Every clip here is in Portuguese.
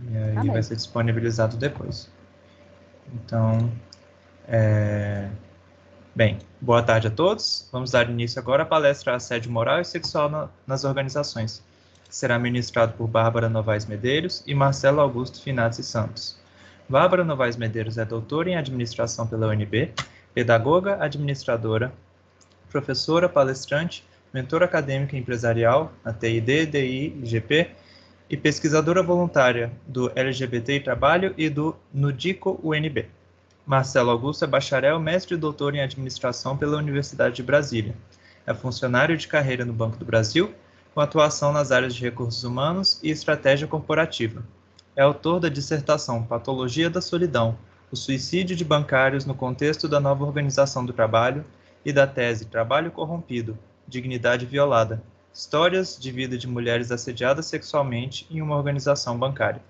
E aí Amém. vai ser disponibilizado depois. Então, bem, boa tarde a todos. Vamos dar início agora à palestra Assédio Moral e Sexual nas Organizações, que será ministrado por Bárbara Novaes Medeiros e Marcelo Augusto Finazzi Santos. Bárbara Novaes Medeiros é doutora em Administração pela UNB, pedagoga, administradora, professora, palestrante, mentora acadêmica e empresarial na TID, DI e GP e pesquisadora voluntária do LGBT e Trabalho e do NUDICO UNB. Marcelo Augusto é bacharel, mestre e doutor em administração pela Universidade de Brasília. É funcionário de carreira no Banco do Brasil, com atuação nas áreas de recursos humanos e estratégia corporativa. É autor da dissertação Patologia da Solidão, o suicídio de bancários no contexto da nova organização do trabalho e da tese Trabalho Corrompido, Dignidade Violada, Histórias de vida de mulheres assediadas sexualmente em uma organização bancária.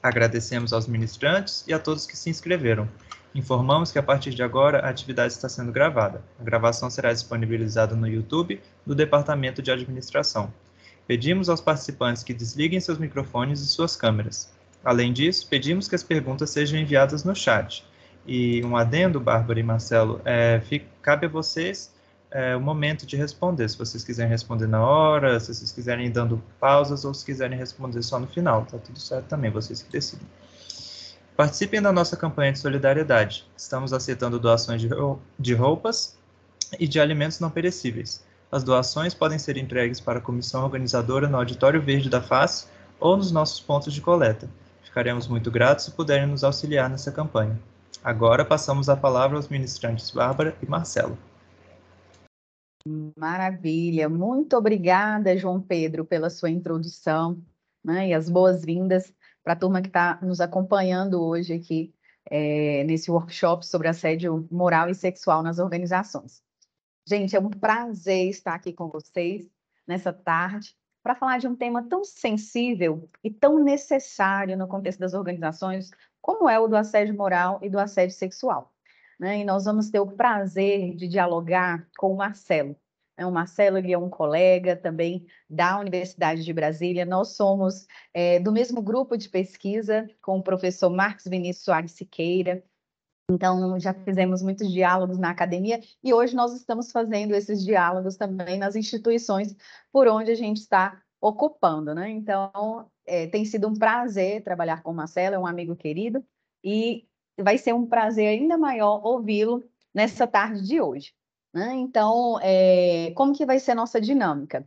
Agradecemos aos ministrantes e a todos que se inscreveram. Informamos que a partir de agora a atividade está sendo gravada. A gravação será disponibilizada no YouTube do Departamento de Administração. Pedimos aos participantes que desliguem seus microfones e suas câmeras. Além disso, pedimos que as perguntas sejam enviadas no chat. E um adendo, Bárbara e Marcelo, cabe a vocês o momento de responder, se vocês quiserem responder na hora, se vocês quiserem ir dando pausas ou se quiserem responder só no final, tá tudo certo também, vocês que decidem. Participem da nossa campanha de solidariedade. Estamos aceitando doações de roupas e de alimentos não perecíveis. As doações podem ser entregues para a comissão organizadora no Auditório Verde da FACE ou nos nossos pontos de coleta. Ficaremos muito gratos se puderem nos auxiliar nessa campanha. Agora passamos a palavra aos ministrantes Bárbara e Marcelo. Maravilha, muito obrigada, João Pedro, pela sua introdução, né, e as boas-vindas para a turma que está nos acompanhando hoje aqui nesse workshop sobre assédio moral e sexual nas organizações. Gente, é um prazer estar aqui com vocês nessa tarde para falar de um tema tão sensível e tão necessário no contexto das organizações, como é o do assédio moral e do assédio sexual. Né? E nós vamos ter o prazer de dialogar com o Marcelo. O Marcelo, ele é um colega também da Universidade de Brasília. Nós somos do mesmo grupo de pesquisa com o professor Marcos Vinícius Soares Siqueira. Então, já fizemos muitos diálogos na academia e hoje nós estamos fazendo esses diálogos também nas instituições por onde a gente está ocupando, né? Então, tem sido um prazer trabalhar com o Marcelo, é um amigo querido, e vai ser um prazer ainda maior ouvi-lo nessa tarde de hoje, né? Então, como que vai ser a nossa dinâmica?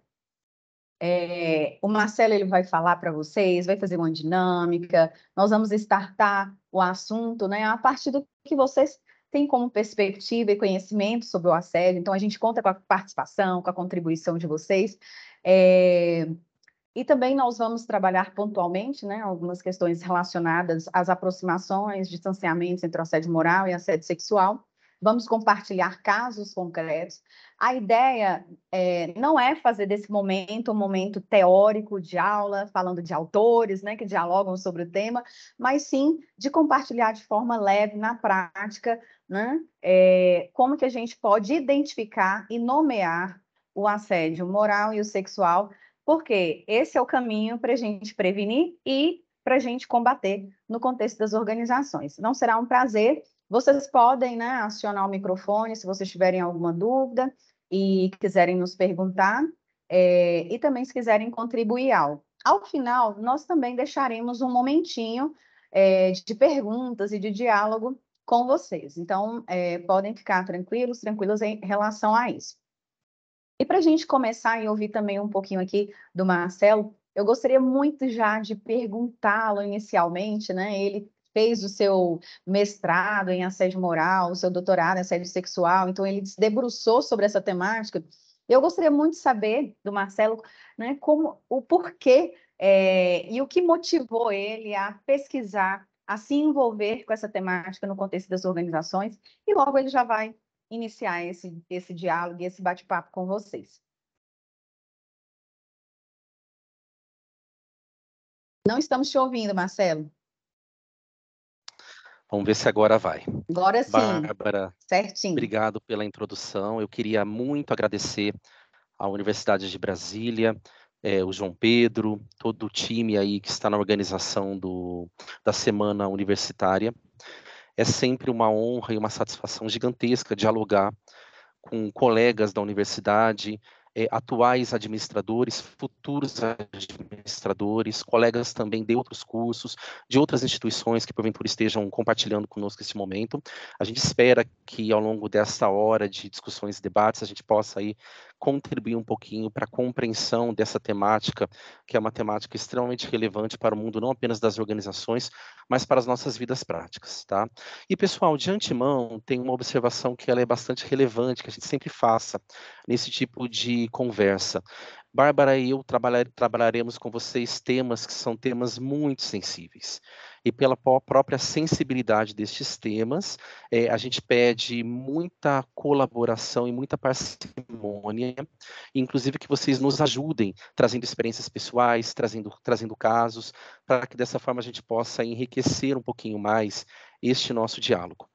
O Marcelo ele vai falar para vocês, vai fazer uma dinâmica, nós vamos startar o assunto, né, a partir do que vocês têm como perspectiva e conhecimento sobre o assédio. Então, a gente conta com a participação, com a contribuição de vocês. E também nós vamos trabalhar pontualmente, né, algumas questões relacionadas às aproximações, distanciamentos entre o assédio moral e assédio sexual. Vamos compartilhar casos concretos. A ideia não é fazer desse momento um momento teórico de aula, falando de autores, né, que dialogam sobre o tema, mas sim de compartilhar de forma leve, na prática, né, como que a gente pode identificar e nomear o assédio moral e o sexual, porque esse é o caminho para a gente prevenir e para a gente combater no contexto das organizações. Não será um prazer. Vocês podem, né, acionar o microfone se vocês tiverem alguma dúvida e quiserem nos perguntar, e também se quiserem contribuir algo. Ao final, nós também deixaremos um momentinho de perguntas e de diálogo com vocês. Então, podem ficar tranquilos em relação a isso. E para a gente começar e ouvir também um pouquinho aqui do Marcelo, eu gostaria muito já de perguntá-lo inicialmente, né? Ele fez o seu mestrado em assédio moral, o seu doutorado em assédio sexual, então ele se debruçou sobre essa temática. Eu gostaria muito de saber do Marcelo, né, o porquê e o que motivou ele a pesquisar, a se envolver com essa temática no contexto das organizações, e logo ele já vai iniciar esse diálogo e esse bate-papo com vocês. Não estamos te ouvindo, Marcelo. Vamos ver se agora vai. Agora sim. Bárbara, certinho. Obrigado pela introdução. Eu queria muito agradecer à Universidade de Brasília o João Pedro, todo o time aí que está na organização da Semana Universitária. É sempre uma honra e uma satisfação gigantesca dialogar com colegas da universidade, atuais administradores, futuros administradores, colegas também de outros cursos, de outras instituições que porventura estejam compartilhando conosco esse momento. A gente espera que ao longo dessa hora de discussões e debates a gente possa aí contribuir um pouquinho para a compreensão dessa temática, que é uma temática extremamente relevante para o mundo não apenas das organizações, mas para as nossas vidas práticas, tá? E pessoal, de antemão, tem uma observação que ela é bastante relevante, que a gente sempre faça nesse tipo de conversa. Bárbara e eu trabalharemos com vocês temas que são temas muito sensíveis. E pela própria sensibilidade destes temas, a gente pede muita colaboração e muita parcimônia, inclusive que vocês nos ajudem, trazendo experiências pessoais, trazendo casos, para que dessa forma a gente possa enriquecer um pouquinho mais este nosso diálogo.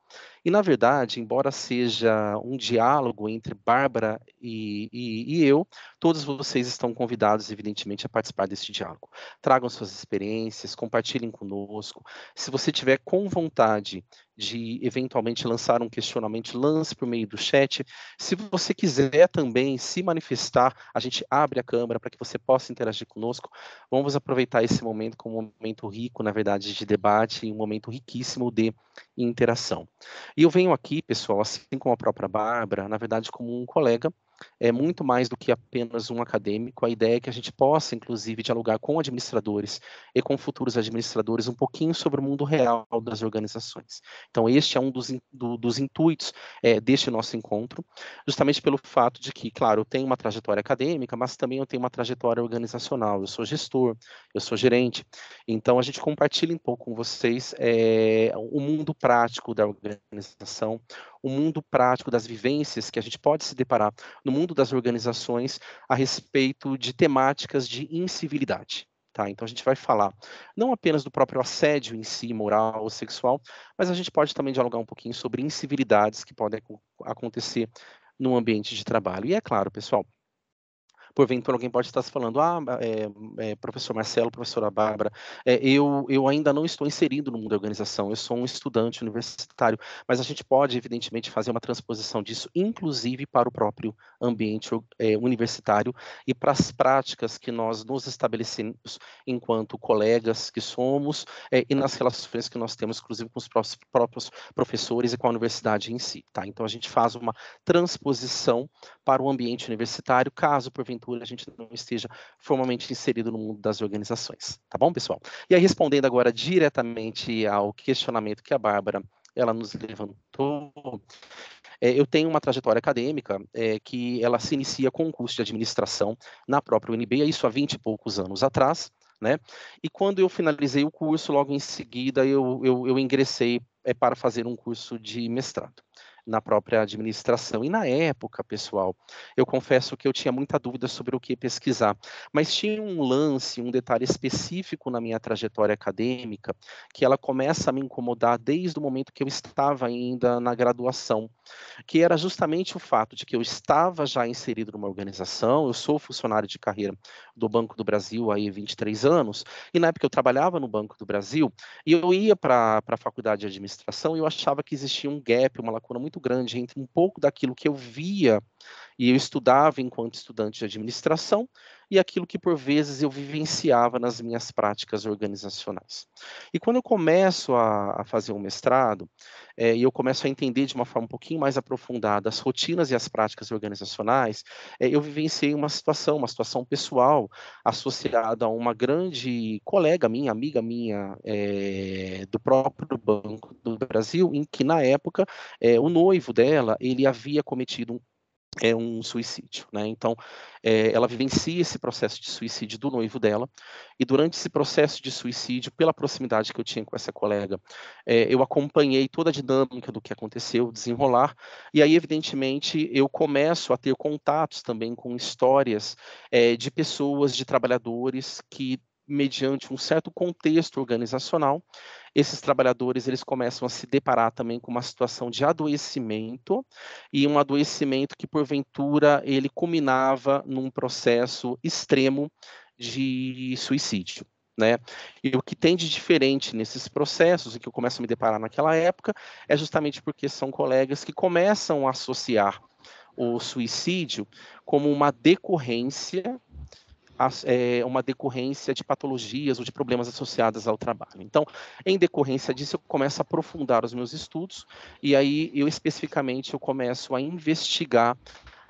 E, na verdade, embora seja um diálogo entre Bárbara e eu, todos vocês estão convidados, evidentemente, a participar deste diálogo. Tragam suas experiências, compartilhem conosco. Se você tiver com vontade de, eventualmente, lançar um questionamento, lance por meio do chat. Se você quiser também se manifestar, a gente abre a câmera para que você possa interagir conosco. Vamos aproveitar esse momento como um momento rico, na verdade, de debate e um momento riquíssimo de interação. E eu venho aqui, pessoal, assim como a própria Bárbara, na verdade, como um colega, é muito mais do que apenas um acadêmico. A ideia é que a gente possa, inclusive, dialogar com administradores e com futuros administradores um pouquinho sobre o mundo real das organizações. Então, este é um dos intuitos deste nosso encontro, justamente pelo fato de que, claro, eu tenho uma trajetória acadêmica, mas também eu tenho uma trajetória organizacional. Eu sou gestor, eu sou gerente. Então, a gente compartilha um pouco com vocês o mundo prático da organização, o mundo prático das vivências que a gente pode se deparar no mundo das organizações a respeito de temáticas de incivilidade. Tá? Então, a gente vai falar não apenas do próprio assédio em si, moral ou sexual, mas a gente pode também dialogar um pouquinho sobre incivilidades que podem acontecer no ambiente de trabalho. E é claro, pessoal, porventura alguém pode estar se falando, professor Marcelo, professora Bárbara, eu ainda não estou inserido no mundo da organização, eu sou um estudante universitário, mas a gente pode, evidentemente, fazer uma transposição disso, inclusive para o próprio ambiente universitário e para as práticas que nós nos estabelecemos enquanto colegas que somos e nas relações que nós temos, inclusive com os próprios professores e com a universidade em si. Tá? Então, a gente faz uma transposição para o ambiente universitário, caso, porventura, a gente não esteja formalmente inserido no mundo das organizações. Tá bom, pessoal? E aí, respondendo agora diretamente ao questionamento que a Bárbara ela nos levantou, eu tenho uma trajetória acadêmica que ela se inicia com um curso de administração na própria UNB, isso há 20 e poucos anos atrás, né? E quando eu finalizei o curso, logo em seguida eu ingressei para fazer um curso de mestrado na própria administração. E na época, pessoal, eu confesso que eu tinha muita dúvida sobre o que pesquisar, mas tinha um lance, um detalhe específico na minha trajetória acadêmica, que ela começa a me incomodar desde o momento que eu estava ainda na graduação, que era justamente o fato de que eu estava já inserido numa organização, eu sou funcionário de carreira do Banco do Brasil há 23 anos, e na época eu trabalhava no Banco do Brasil, e eu ia para a faculdade de administração e eu achava que existia um gap, uma lacuna muito grande entre um pouco daquilo que eu via e eu estudava enquanto estudante de administração e aquilo que por vezes eu vivenciava nas minhas práticas organizacionais. E quando eu começo a fazer um mestrado, e eu começo a entender de uma forma um pouquinho mais aprofundada as rotinas e as práticas organizacionais, eu vivenciei uma situação pessoal associada a uma grande colega minha, amiga minha, do próprio Banco do Brasil, em que na época o noivo dela, ele havia cometido um suicídio, né? Então, ela vivencia esse processo de suicídio do noivo dela, e durante esse processo de suicídio, pela proximidade que eu tinha com essa colega, eu acompanhei toda a dinâmica do que aconteceu, desenrolar, e aí, evidentemente, eu começo a ter contatos também com histórias de pessoas, de trabalhadores que, mediante um certo contexto organizacional, esses trabalhadores eles começam a se deparar também com uma situação de adoecimento, e um adoecimento que, porventura, ele culminava num processo extremo de suicídio, né? E o que tem de diferente nesses processos, e que eu começo a me deparar naquela época, é justamente porque são colegas que começam a associar o suicídio como uma decorrência de patologias ou de problemas associados ao trabalho. Então, em decorrência disso, eu começo a aprofundar os meus estudos, e aí eu começo a investigar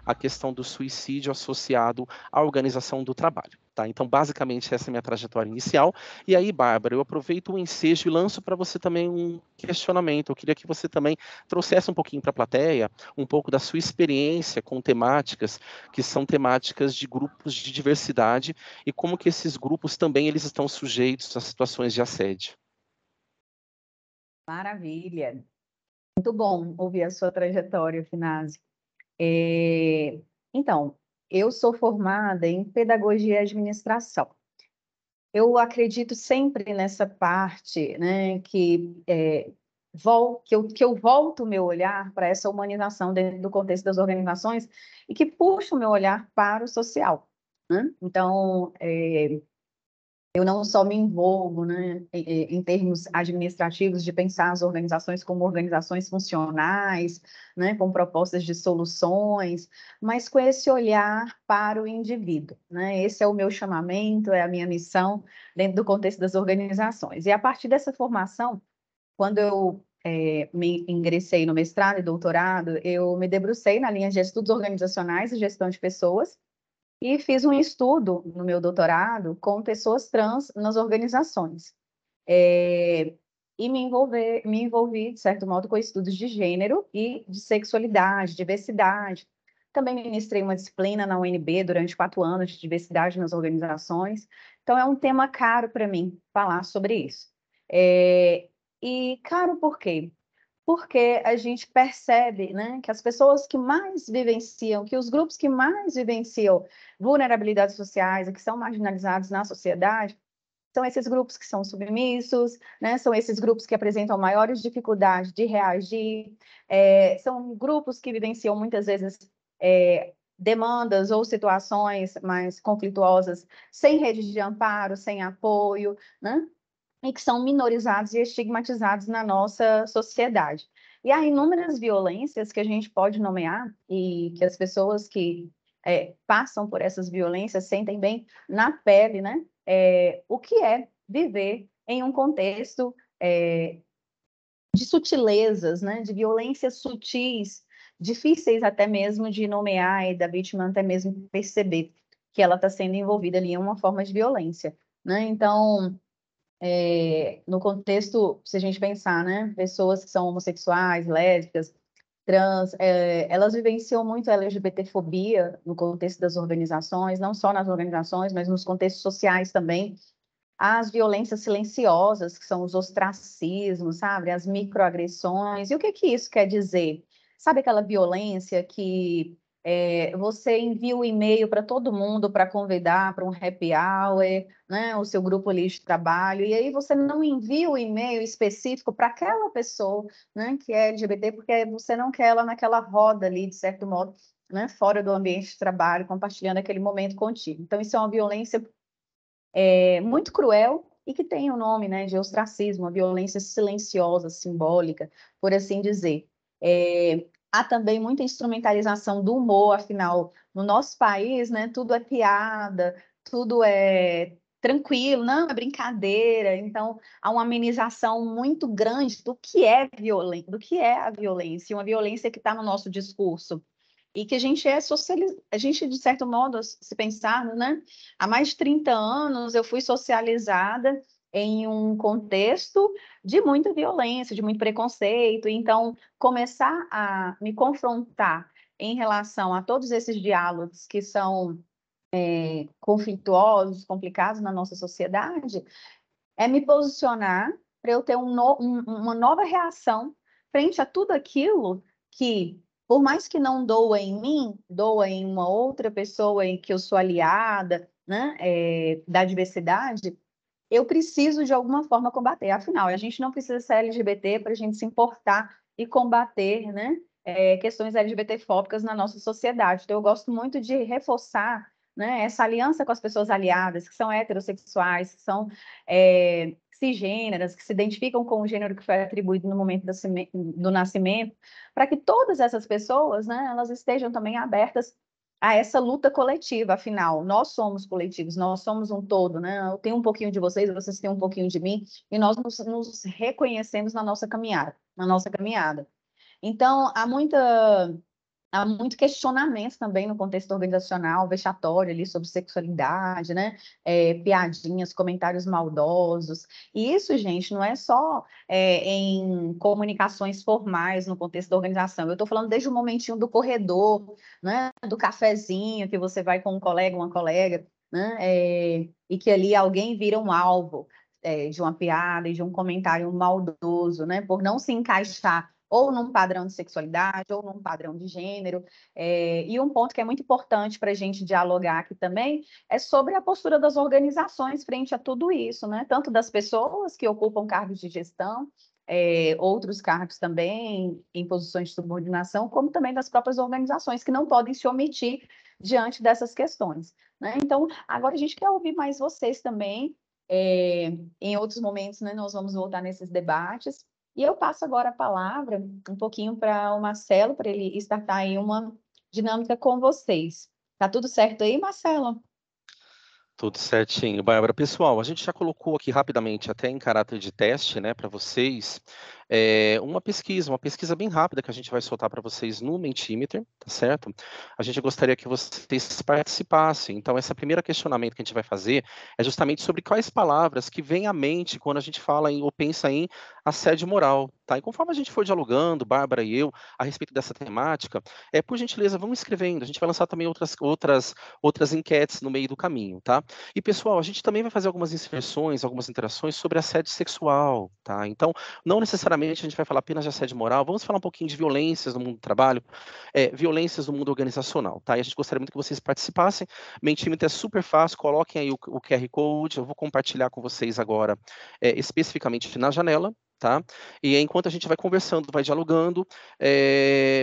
a questão do suicídio associado à organização do trabalho. Tá? Então, basicamente, essa é a minha trajetória inicial. E aí, Bárbara, eu aproveito o ensejo e lanço para você também um questionamento. Eu queria que você também trouxesse um pouquinho para a plateia, um pouco da sua experiência com temáticas que são temáticas de grupos de diversidade e como que esses grupos também eles estão sujeitos a situações de assédio. Maravilha. Muito bom ouvir a sua trajetória, Finazzi. Então, eu sou formada em pedagogia e administração. Eu acredito sempre nessa parte, né, que eu volto o meu olhar para essa humanização dentro do contexto das organizações e que puxa o meu olhar para o social, né? Então, eu não só me envolvo, né, em termos administrativos, de pensar as organizações como organizações funcionais, né, com propostas de soluções, mas com esse olhar para o indivíduo, né? Esse é o meu chamamento, é a minha missão dentro do contexto das organizações. E a partir dessa formação, quando eu me ingressei no mestrado e doutorado, eu me debrucei na linha de estudos organizacionais e gestão de pessoas, e fiz um estudo no meu doutorado com pessoas trans nas organizações. E me envolvi, de certo modo, com estudos de gênero e de sexualidade, diversidade. Também ministrei uma disciplina na UNB durante 4 anos de diversidade nas organizações. Então, é um tema caro para mim falar sobre isso. E caro por quê? Porque a gente percebe, né, que as pessoas que mais vivenciam, que os grupos que mais vivenciam vulnerabilidades sociais e que são marginalizados na sociedade, são esses grupos que são submissos, né, são esses grupos que apresentam maiores dificuldades de reagir, são grupos que vivenciam muitas vezes demandas ou situações mais conflituosas sem rede de amparo, sem apoio, né? E que são minorizados e estigmatizados na nossa sociedade. E há inúmeras violências que a gente pode nomear e que as pessoas que passam por essas violências sentem bem na pele, né? O que é viver em um contexto de sutilezas, né? De violências sutis, difíceis até mesmo de nomear e da vítima até mesmo perceber que ela está sendo envolvida ali em uma forma de violência, né? Então, no contexto, se a gente pensar, né, pessoas que são homossexuais, lésbicas, trans, elas vivenciam muito a LGBTfobia no contexto das organizações, não só nas organizações, mas nos contextos sociais também. As violências silenciosas, que são os ostracismos, sabe? As microagressões. E o que que isso quer dizer? Sabe aquela violência que você envia o e-mail para todo mundo para convidar para um happy hour, né? O seu grupo ali de trabalho, e aí você não envia o e-mail específico para aquela pessoa, né, que é LGBT, porque você não quer ela naquela roda ali, de certo modo, né, fora do ambiente de trabalho, compartilhando aquele momento contigo. Então, isso é uma violência muito cruel e que tem o nome, né, de ostracismo, uma violência silenciosa, simbólica, por assim dizer. Há também muita instrumentalização do humor, afinal, no nosso país, né, tudo é piada, tudo é tranquilo, não, é brincadeira. Então, há uma amenização muito grande do que é violência, do que é a violência, uma violência que está no nosso discurso e que a gente a gente, de certo modo, se pensarmos, né? Há mais de 30 anos eu fui socializada em um contexto de muita violência, de muito preconceito, então começar a me confrontar em relação a todos esses diálogos que são conflituosos, complicados na nossa sociedade, é me posicionar para eu ter uma nova reação frente a tudo aquilo que, por mais que não doa em mim, doa em uma outra pessoa em que eu sou aliada, né, da diversidade, eu preciso de alguma forma combater. Afinal, a gente não precisa ser LGBT para a gente se importar e combater, né, questões LGBTfóbicas na nossa sociedade. Então, eu gosto muito de reforçar né? Essa aliança com as pessoas aliadas, que são heterossexuais, que são cisgêneras, que se identificam com o gênero que foi atribuído no momento do nascimento, para que todas essas pessoas, né, elas estejam também abertas a essa luta coletiva. Afinal, nós somos coletivos, nós somos um todo, né? Eu tenho um pouquinho de vocês, vocês têm um pouquinho de mim, e nós nos reconhecemos na nossa caminhada. Então, há muito questionamento também no contexto organizacional, vexatório ali sobre sexualidade, né? Piadinhas, comentários maldosos. E isso, gente, não é só em comunicações formais no contexto da organização. Eu estou falando desde o momentinho do corredor, né? Do cafezinho que você vai com um colega, uma colega, né? E que ali alguém vira um alvo de uma piada e de um comentário maldoso, né? Por não se encaixar ou num padrão de sexualidade, ou num padrão de gênero. E um ponto que é muito importante para a gente dialogar aqui também é sobre a postura das organizações frente a tudo isso, né? Tanto das pessoas que ocupam cargos de gestão, outros cargos também em posições de subordinação, como também das próprias organizações, que não podem se omitir diante dessas questões, né? Então, agora a gente quer ouvir mais vocês também. Em outros momentos, né, nós vamos voltar nesses debates. E eu passo agora a palavra um pouquinho para o Marcelo, para ele startar aí uma dinâmica com vocês. Tá tudo certo aí, Marcelo? Tudo certinho, Bárbara. Pessoal, a gente já colocou aqui rapidamente, até em caráter de teste, né, para vocês, uma pesquisa bem rápida que a gente vai soltar para vocês no Mentimeter, tá certo? A gente gostaria que vocês participassem. Então, esse primeiro questionamento que a gente vai fazer é justamente sobre quais palavras que vêm à mente quando a gente fala ou pensa em assédio moral, tá? E conforme a gente for dialogando, Bárbara e eu, a respeito dessa temática, por gentileza, vamos escrevendo. A gente vai lançar também outras enquetes no meio do caminho, tá? E, pessoal, a gente também vai fazer algumas inserções, algumas interações sobre assédio sexual, tá? Então, não necessariamente a gente vai falar apenas de assédio moral, vamos falar um pouquinho de violências no mundo do trabalho, violências no mundo organizacional, tá? E a gente gostaria muito que vocês participassem. Mentimeter é super fácil, coloquem aí o QR Code, eu vou compartilhar com vocês agora, especificamente na janela, tá? E enquanto a gente vai conversando, vai dialogando,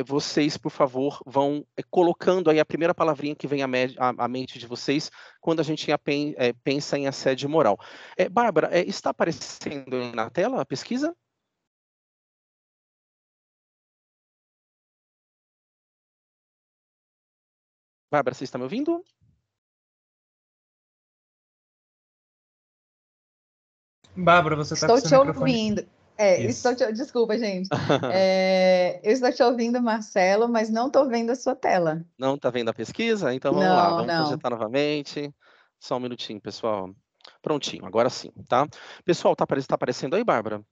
vocês, por favor, vão colocando aí a primeira palavrinha que vem à mente de vocês quando a gente pensa em assédio moral. Bárbara, está aparecendo aí na tela a pesquisa? Bárbara, você está me ouvindo? Bárbara, você está com Estou seu te microfone. ouvindo. Isso. Desculpa, gente. Eu estou te ouvindo, Marcelo, mas não estou vendo a sua tela. Não está vendo a pesquisa? Então vamos lá, Não, vamos não. projetar novamente. Só um minutinho, pessoal. Prontinho, agora sim, tá? Pessoal, tá aparecendo aí, Bárbara?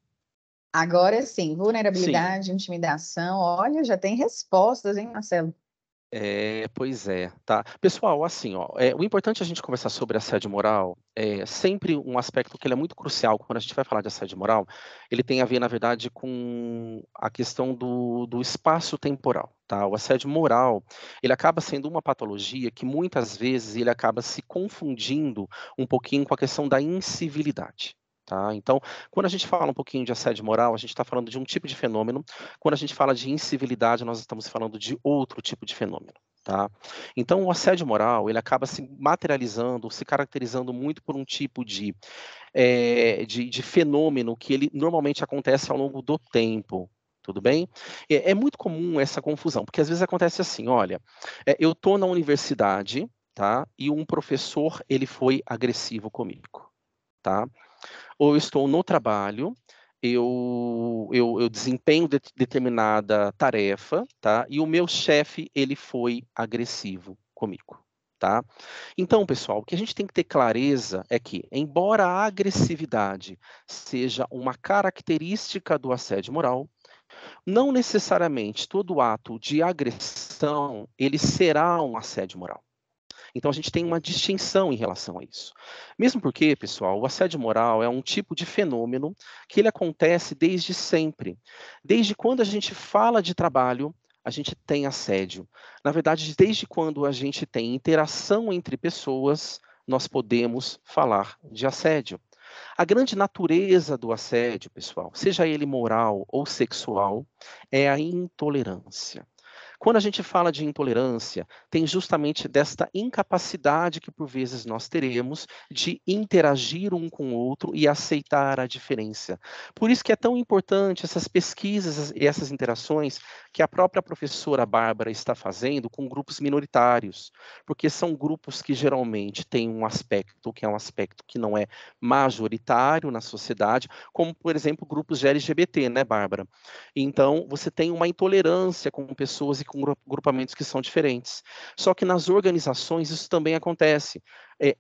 Agora sim, Sim. vulnerabilidade, intimidação. Olha, já tem respostas, hein, Marcelo? Pois é, tá. Pessoal, assim, ó, o importante é a gente conversar sobre assédio moral é sempre um aspecto que ele é muito crucial quando a gente vai falar de assédio moral, ele tem a ver, na verdade, com a questão do espaço temporal, tá? O assédio moral, ele acaba sendo uma patologia que muitas vezes ele acaba se confundindo um pouquinho com a questão da incivilidade. Tá? Então, quando a gente fala um pouquinho de assédio moral, a gente está falando de um tipo de fenômeno. Quando a gente fala de incivilidade, nós estamos falando de outro tipo de fenômeno. Tá? Então, o assédio moral, ele acaba se materializando, se caracterizando muito por um tipo de fenômeno que ele normalmente acontece ao longo do tempo. Tudo bem? É muito comum essa confusão, porque às vezes acontece assim, olha, eu estou na universidade, tá? E um professor, ele foi agressivo comigo, tá? Ou eu estou no trabalho, eu desempenho determinada tarefa, tá? E o meu chefe, ele foi agressivo comigo, tá? Então, pessoal, o que a gente tem que ter clareza é que, embora a agressividade seja uma característica do assédio moral, não necessariamente todo ato de agressão, ele será um assédio moral. Então a gente tem uma distinção em relação a isso. Mesmo porque, pessoal, o assédio moral é um tipo de fenômeno que ele acontece desde sempre. Desde quando a gente fala de trabalho, a gente tem assédio. Na verdade, desde quando a gente tem interação entre pessoas, nós podemos falar de assédio. A grande natureza do assédio, pessoal, seja ele moral ou sexual, é a intolerância. Quando a gente fala de intolerância, tem justamente desta incapacidade que por vezes nós teremos de interagir um com o outro e aceitar a diferença. Por isso que é tão importante essas pesquisas e essas interações que a própria professora Bárbara está fazendo com grupos minoritários, porque são grupos que geralmente têm um aspecto que é um aspecto que não é majoritário na sociedade, como, por exemplo, grupos de LGBT, né, Bárbara? Então, você tem uma intolerância com pessoas e com grupamentos que são diferentes. Só que nas organizações isso também acontece.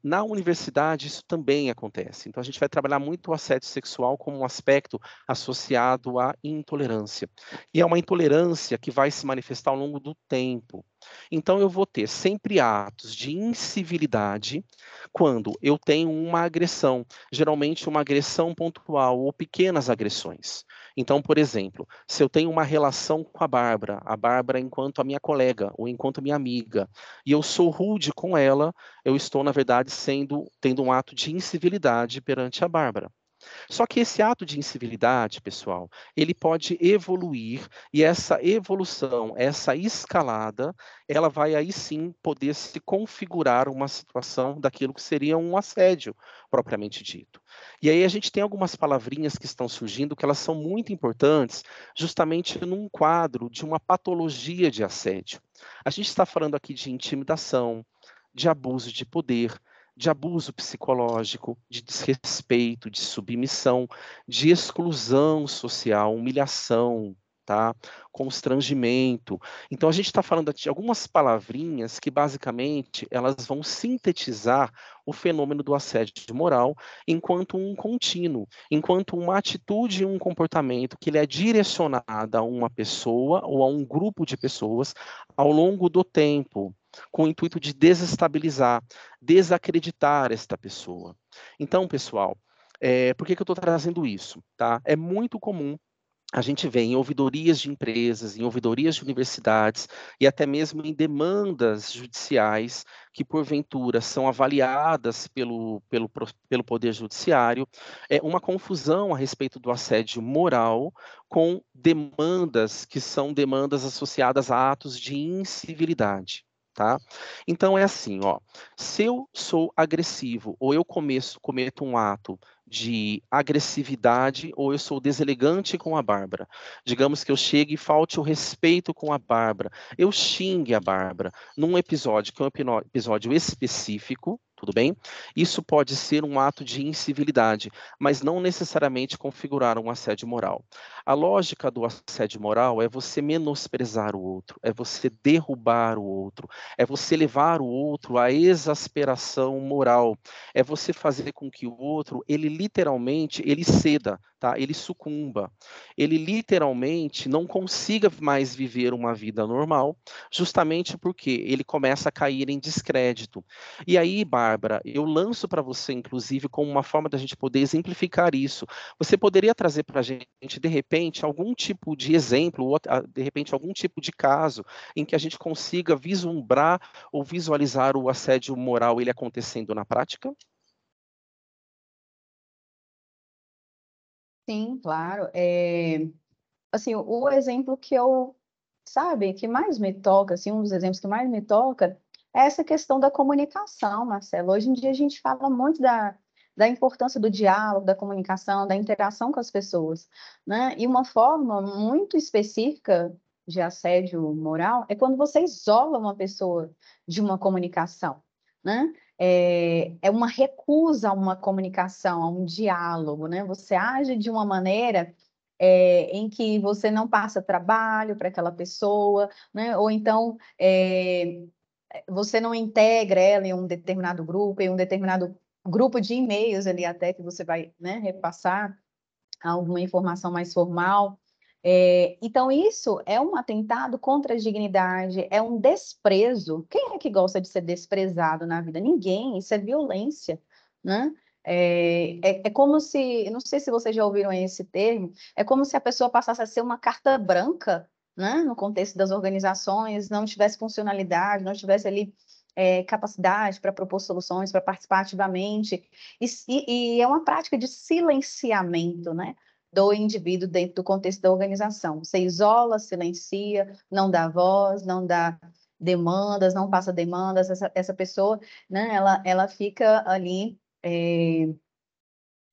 Na universidade isso também acontece. Então, a gente vai trabalhar muito o assédio sexual como um aspecto associado à intolerância. E é uma intolerância que vai se manifestar ao longo do tempo. Então, eu vou ter sempre atos de incivilidade quando eu tenho uma agressão, geralmente uma agressão pontual ou pequenas agressões. Então, por exemplo, se eu tenho uma relação com a Bárbara enquanto a minha colega ou enquanto minha amiga, e eu sou rude com ela, eu estou, na verdade, tendo um ato de incivilidade perante a Bárbara. Só que esse ato de incivilidade, pessoal, ele pode evoluir e essa evolução, essa escalada, ela vai aí sim poder se configurar uma situação daquilo que seria um assédio propriamente dito. E aí a gente tem algumas palavrinhas que estão surgindo que elas são muito importantes, justamente num quadro de uma patologia de assédio. A gente está falando aqui de intimidação, de abuso de poder, de abuso psicológico, de desrespeito, de submissão, de exclusão social, humilhação, tá? Constrangimento. Então a gente está falando de algumas palavrinhas que basicamente elas vão sintetizar o fenômeno do assédio moral enquanto um contínuo, enquanto uma atitude e um comportamento que ele é direcionado a uma pessoa ou a um grupo de pessoas ao longo do tempo, com o intuito de desestabilizar, desacreditar esta pessoa. Então, pessoal, por que eu estou trazendo isso? Tá? É muito comum a gente vê em ouvidorias de empresas, em ouvidorias de universidades e até mesmo em demandas judiciais que, porventura, são avaliadas pelo Poder Judiciário, uma confusão a respeito do assédio moral com demandas que são demandas associadas a atos de incivilidade. Tá? Então é assim, ó, se eu sou agressivo ou eu cometo um ato de agressividade ou eu sou deselegante com a Bárbara, digamos que eu chegue e falte o respeito com a Bárbara, eu xingue a Bárbara num episódio que é um episódio específico, tudo bem? Isso pode ser um ato de incivilidade, mas não necessariamente configurar um assédio moral. A lógica do assédio moral é você menosprezar o outro, é você derrubar o outro, é você levar o outro à exasperação moral, é você fazer com que o outro, ele literalmente, ele ceda, tá? Ele sucumba. Ele literalmente não consiga mais viver uma vida normal, justamente porque ele começa a cair em descrédito. E aí, Bárbara, eu lanço para você, inclusive, como uma forma da gente poder exemplificar isso. Você poderia trazer para a gente, de repente, algum tipo de exemplo, ou de repente, algum tipo de caso em que a gente consiga vislumbrar ou visualizar o assédio moral ele acontecendo na prática? Sim, claro. Assim, o exemplo que eu, sabe, que mais me toca, assim, um dos exemplos que mais me toca é essa questão da comunicação, Marcelo. Hoje em dia a gente fala muito da importância do diálogo, da comunicação, da interação com as pessoas, né? E uma forma muito específica de assédio moral é quando você isola uma pessoa de uma comunicação, né? É uma recusa a uma comunicação, a um diálogo, né? Você age de uma maneira em que você não passa trabalho para aquela pessoa, né? Ou então você não integra ela em um determinado grupo, em um determinado grupo de e-mails ali até que você vai, né, repassar alguma informação mais formal. Então, isso é um atentado contra a dignidade, é um desprezo. Quem é que gosta de ser desprezado na vida? Ninguém, isso é violência, né? É como se, não sei se vocês já ouviram esse termo, é como se a pessoa passasse a ser uma carta branca, né? No contexto das organizações, não tivesse funcionalidade, não tivesse ali capacidade para propor soluções, para participar ativamente. E é uma prática de silenciamento, né? do indivíduo dentro do contexto da organização. Você isola, silencia, não dá voz, não dá demandas, não passa demandas, essa pessoa, né, ela fica ali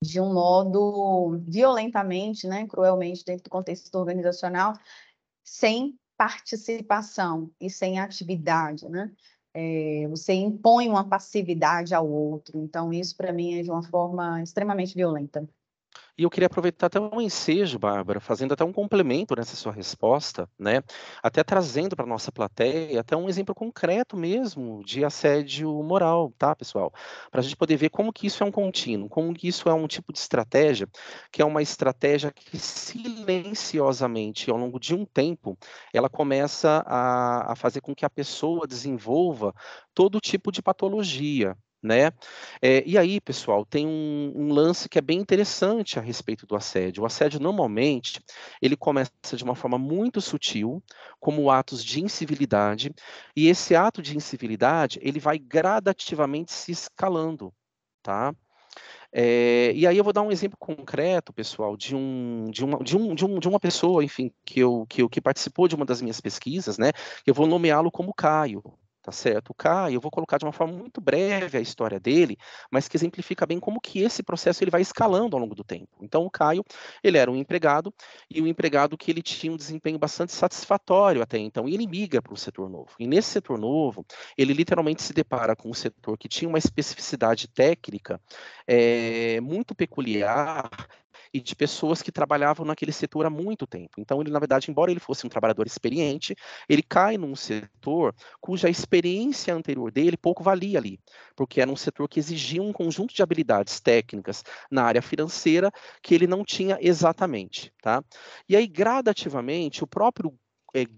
de um modo violentamente, né, cruelmente dentro do contexto organizacional, sem participação e sem atividade, né? Você impõe uma passividade ao outro, então isso para mim é de uma forma extremamente violenta. E eu queria aproveitar até um ensejo, Bárbara, fazendo até um complemento nessa sua resposta, né? Até trazendo para a nossa plateia até um exemplo concreto mesmo de assédio moral, tá, pessoal? Para a gente poder ver como que isso é um contínuo, como que isso é um tipo de estratégia, que é uma estratégia que silenciosamente, ao longo de um tempo, ela começa a fazer com que a pessoa desenvolva todo tipo de patologia, né? E aí, pessoal, tem um lance que é bem interessante a respeito do assédio. O assédio, normalmente, ele começa de uma forma muito sutil, como atos de incivilidade, e esse ato de incivilidade, ele vai gradativamente se escalando, tá? E aí eu vou dar um exemplo concreto, pessoal, de uma pessoa, enfim, que participou de uma das minhas pesquisas, né? Eu vou nomeá-lo como Caio. Tá certo? O Caio, eu vou colocar de uma forma muito breve a história dele, mas que exemplifica bem como que esse processo ele vai escalando ao longo do tempo. Então, o Caio, ele era um empregado, e um empregado que ele tinha um desempenho bastante satisfatório até então, e ele migra para o setor novo. E nesse setor novo, ele literalmente se depara com um setor que tinha uma especificidade técnica muito peculiar e de pessoas que trabalhavam naquele setor há muito tempo. Então, ele, na verdade, embora ele fosse um trabalhador experiente, ele cai num setor cuja experiência anterior dele pouco valia ali, porque era um setor que exigia um conjunto de habilidades técnicas na área financeira que ele não tinha exatamente, tá? E aí, gradativamente, o próprio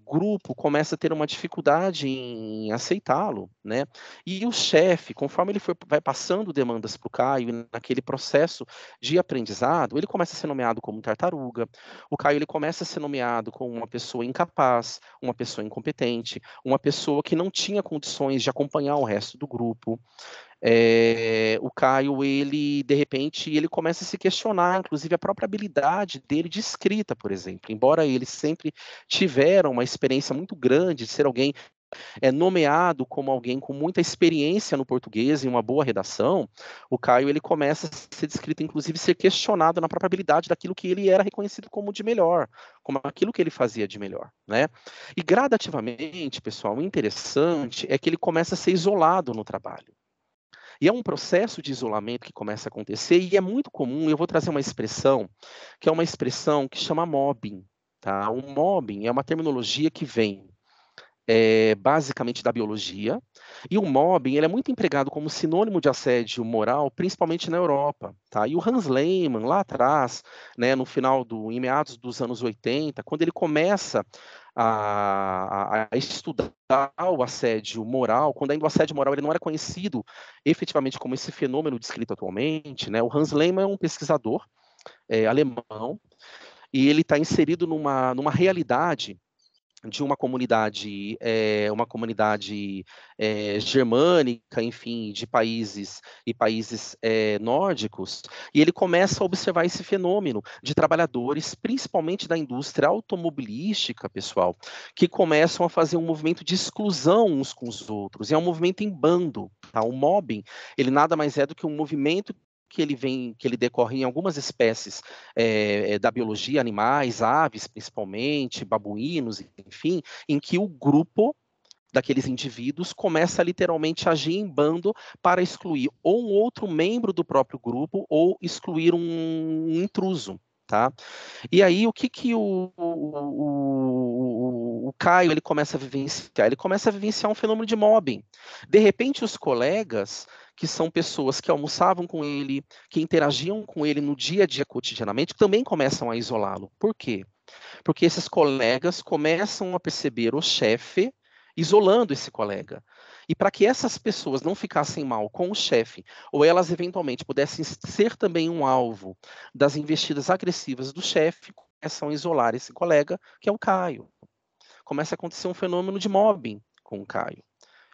grupo começa a ter uma dificuldade em aceitá-lo, né? E o chefe, conforme ele vai passando demandas para o Caio, e naquele processo de aprendizado, ele começa a ser nomeado como tartaruga. O Caio ele começa a ser nomeado como uma pessoa incapaz, uma pessoa incompetente, uma pessoa que não tinha condições de acompanhar o resto do grupo. O Caio, ele, de repente, ele começa a se questionar, inclusive, a própria habilidade dele de escrita, por exemplo. Embora ele sempre tiveram uma experiência muito grande de ser alguém nomeado como alguém com muita experiência no português e uma boa redação, o Caio ele começa a ser descrito, inclusive, ser questionado na própria habilidade daquilo que ele era reconhecido como de melhor, como aquilo que ele fazia de melhor, né? E gradativamente, pessoal, o interessante é que ele começa a ser isolado no trabalho. E é um processo de isolamento que começa a acontecer, e é muito comum, eu vou trazer uma expressão, que é uma expressão que chama mobbing, tá? O mobbing é uma terminologia que vem basicamente da biologia, e o mobbing ele é muito empregado como sinônimo de assédio moral, principalmente na Europa, tá? E o Hans Lehmann, lá atrás, né, em meados dos anos 80, quando ele começa a estudar o assédio moral, quando ainda o assédio moral ele não era conhecido efetivamente como esse fenômeno descrito atualmente, né? O Hans Lehmann é um pesquisador alemão, e ele está inserido numa realidade de uma comunidade germânica, enfim, de países nórdicos, e ele começa a observar esse fenômeno de trabalhadores, principalmente da indústria automobilística, pessoal, que começam a fazer um movimento de exclusão uns com os outros, e é um movimento em bando, tá? O mobbing, ele nada mais é do que um movimento que ele decorre em algumas espécies da biologia, animais, aves principalmente, babuínos, enfim, em que o grupo daqueles indivíduos começa a literalmente agir em bando para excluir ou um outro membro do próprio grupo ou excluir um intruso. Tá? E aí, o que o Caio ele começa a vivenciar? Ele começa a vivenciar um fenômeno de mobbing. De repente, os colegas, que são pessoas que almoçavam com ele, que interagiam com ele no dia a dia cotidianamente, também começam a isolá-lo. Por quê? Porque esses colegas começam a perceber o chefe isolando esse colega. E para que essas pessoas não ficassem mal com o chefe, ou elas eventualmente pudessem ser também um alvo das investidas agressivas do chefe, começam a isolar esse colega, que é o Caio. Começa a acontecer um fenômeno de mobbing com o Caio.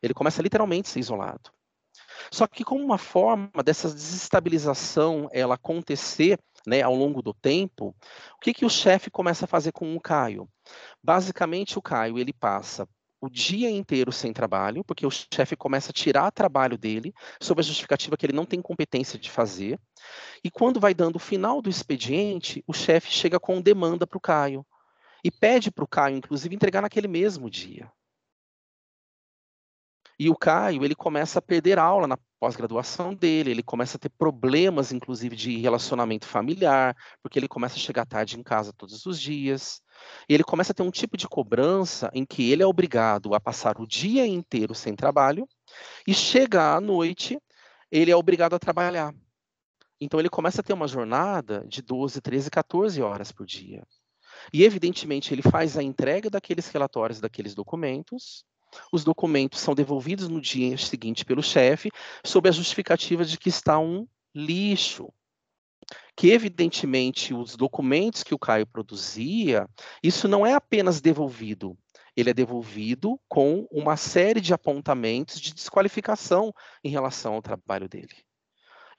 Ele começa literalmente a ser isolado. Só que como uma forma dessa desestabilização ela acontecer, né, ao longo do tempo, o que o chefe começa a fazer com o Caio? Basicamente, o Caio ele passa o dia inteiro sem trabalho, porque o chefe começa a tirar trabalho dele, sob a justificativa que ele não tem competência de fazer. E quando vai dando o final do expediente, o chefe chega com demanda para o Caio. E pede para o Caio, inclusive, entregar naquele mesmo dia. E o Caio, ele começa a perder aula na pós-graduação dele, ele começa a ter problemas, inclusive, de relacionamento familiar, porque ele começa a chegar tarde em casa todos os dias. E ele começa a ter um tipo de cobrança em que ele é obrigado a passar o dia inteiro sem trabalho e chega à noite, ele é obrigado a trabalhar. Então ele começa a ter uma jornada de 12, 13, 14 horas por dia. E, evidentemente, ele faz a entrega daqueles relatórios, daqueles documentos. Os documentos são devolvidos no dia seguinte pelo chefe, sob a justificativa de que está um lixo. Que, evidentemente, os documentos que o Caio produzia, isso não é apenas devolvido, ele é devolvido com uma série de apontamentos de desqualificação em relação ao trabalho dele.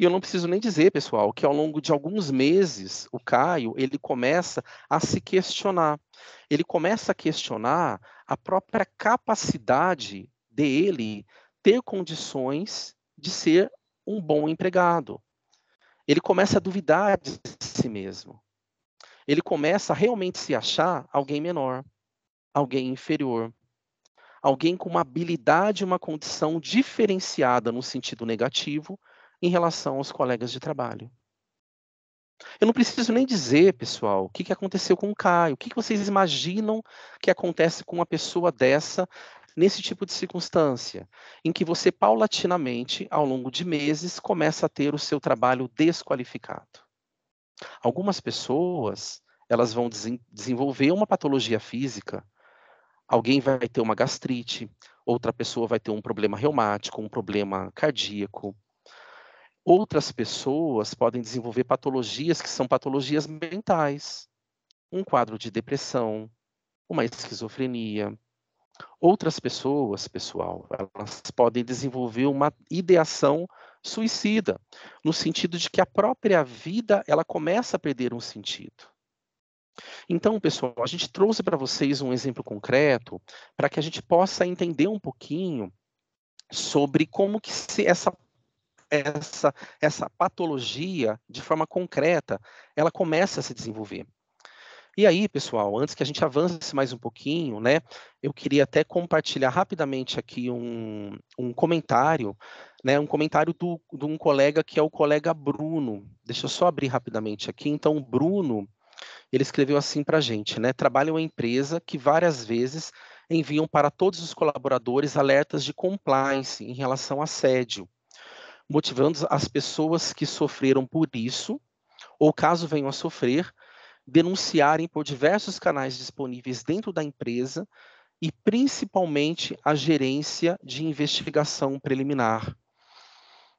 E eu não preciso nem dizer, pessoal, que ao longo de alguns meses, o Caio, ele começa a se questionar. Ele começa a questionar a própria capacidade dele ter condições de ser um bom empregado. Ele começa a duvidar de si mesmo. Ele começa a realmente se achar alguém menor, alguém inferior, alguém com uma habilidade, uma condição diferenciada no sentido negativo em relação aos colegas de trabalho. Eu não preciso nem dizer, pessoal, o que aconteceu com o Caio. O que vocês imaginam que acontece com uma pessoa dessa, nesse tipo de circunstância, em que você paulatinamente, ao longo de meses, começa a ter o seu trabalho desqualificado. Algumas pessoas, elas vão desenvolver uma patologia física. Alguém vai ter uma gastrite, outra pessoa vai ter um problema reumático, um problema cardíaco. Outras pessoas podem desenvolver patologias que são patologias mentais, um quadro de depressão, uma esquizofrenia. Outras pessoas, pessoal, elas podem desenvolver uma ideação suicida, no sentido de que a própria vida, ela começa a perder um sentido. Então, pessoal, a gente trouxe para vocês um exemplo concreto para que a gente possa entender um pouquinho sobre como que essa patologia, de forma concreta, ela começa a se desenvolver. E aí, pessoal, antes que a gente avance mais um pouquinho, né, eu queria até compartilhar rapidamente aqui um comentário, né, um comentário de um colega que é o colega Bruno. Deixa eu só abrir rapidamente aqui. Então, o Bruno, ele escreveu assim para a gente, né, trabalha em uma empresa que várias vezes enviam para todos os colaboradores alertas de compliance em relação a assédio, motivando as pessoas que sofreram por isso, ou caso venham a sofrer, denunciarem por diversos canais disponíveis dentro da empresa e principalmente a gerência de investigação preliminar.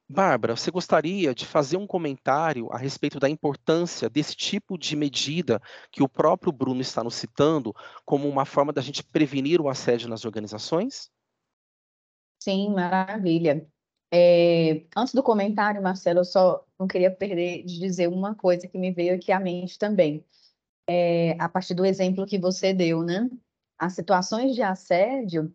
Bárbara, você gostaria de fazer um comentário a respeito da importância desse tipo de medida que o próprio Bruno está nos citando como uma forma da gente prevenir o assédio nas organizações? Sim, maravilha. Antes do comentário, Marcelo, eu só não queria perder de dizer uma coisa que me veio aqui à mente também. A partir do exemplo que você deu, né? As situações de assédio,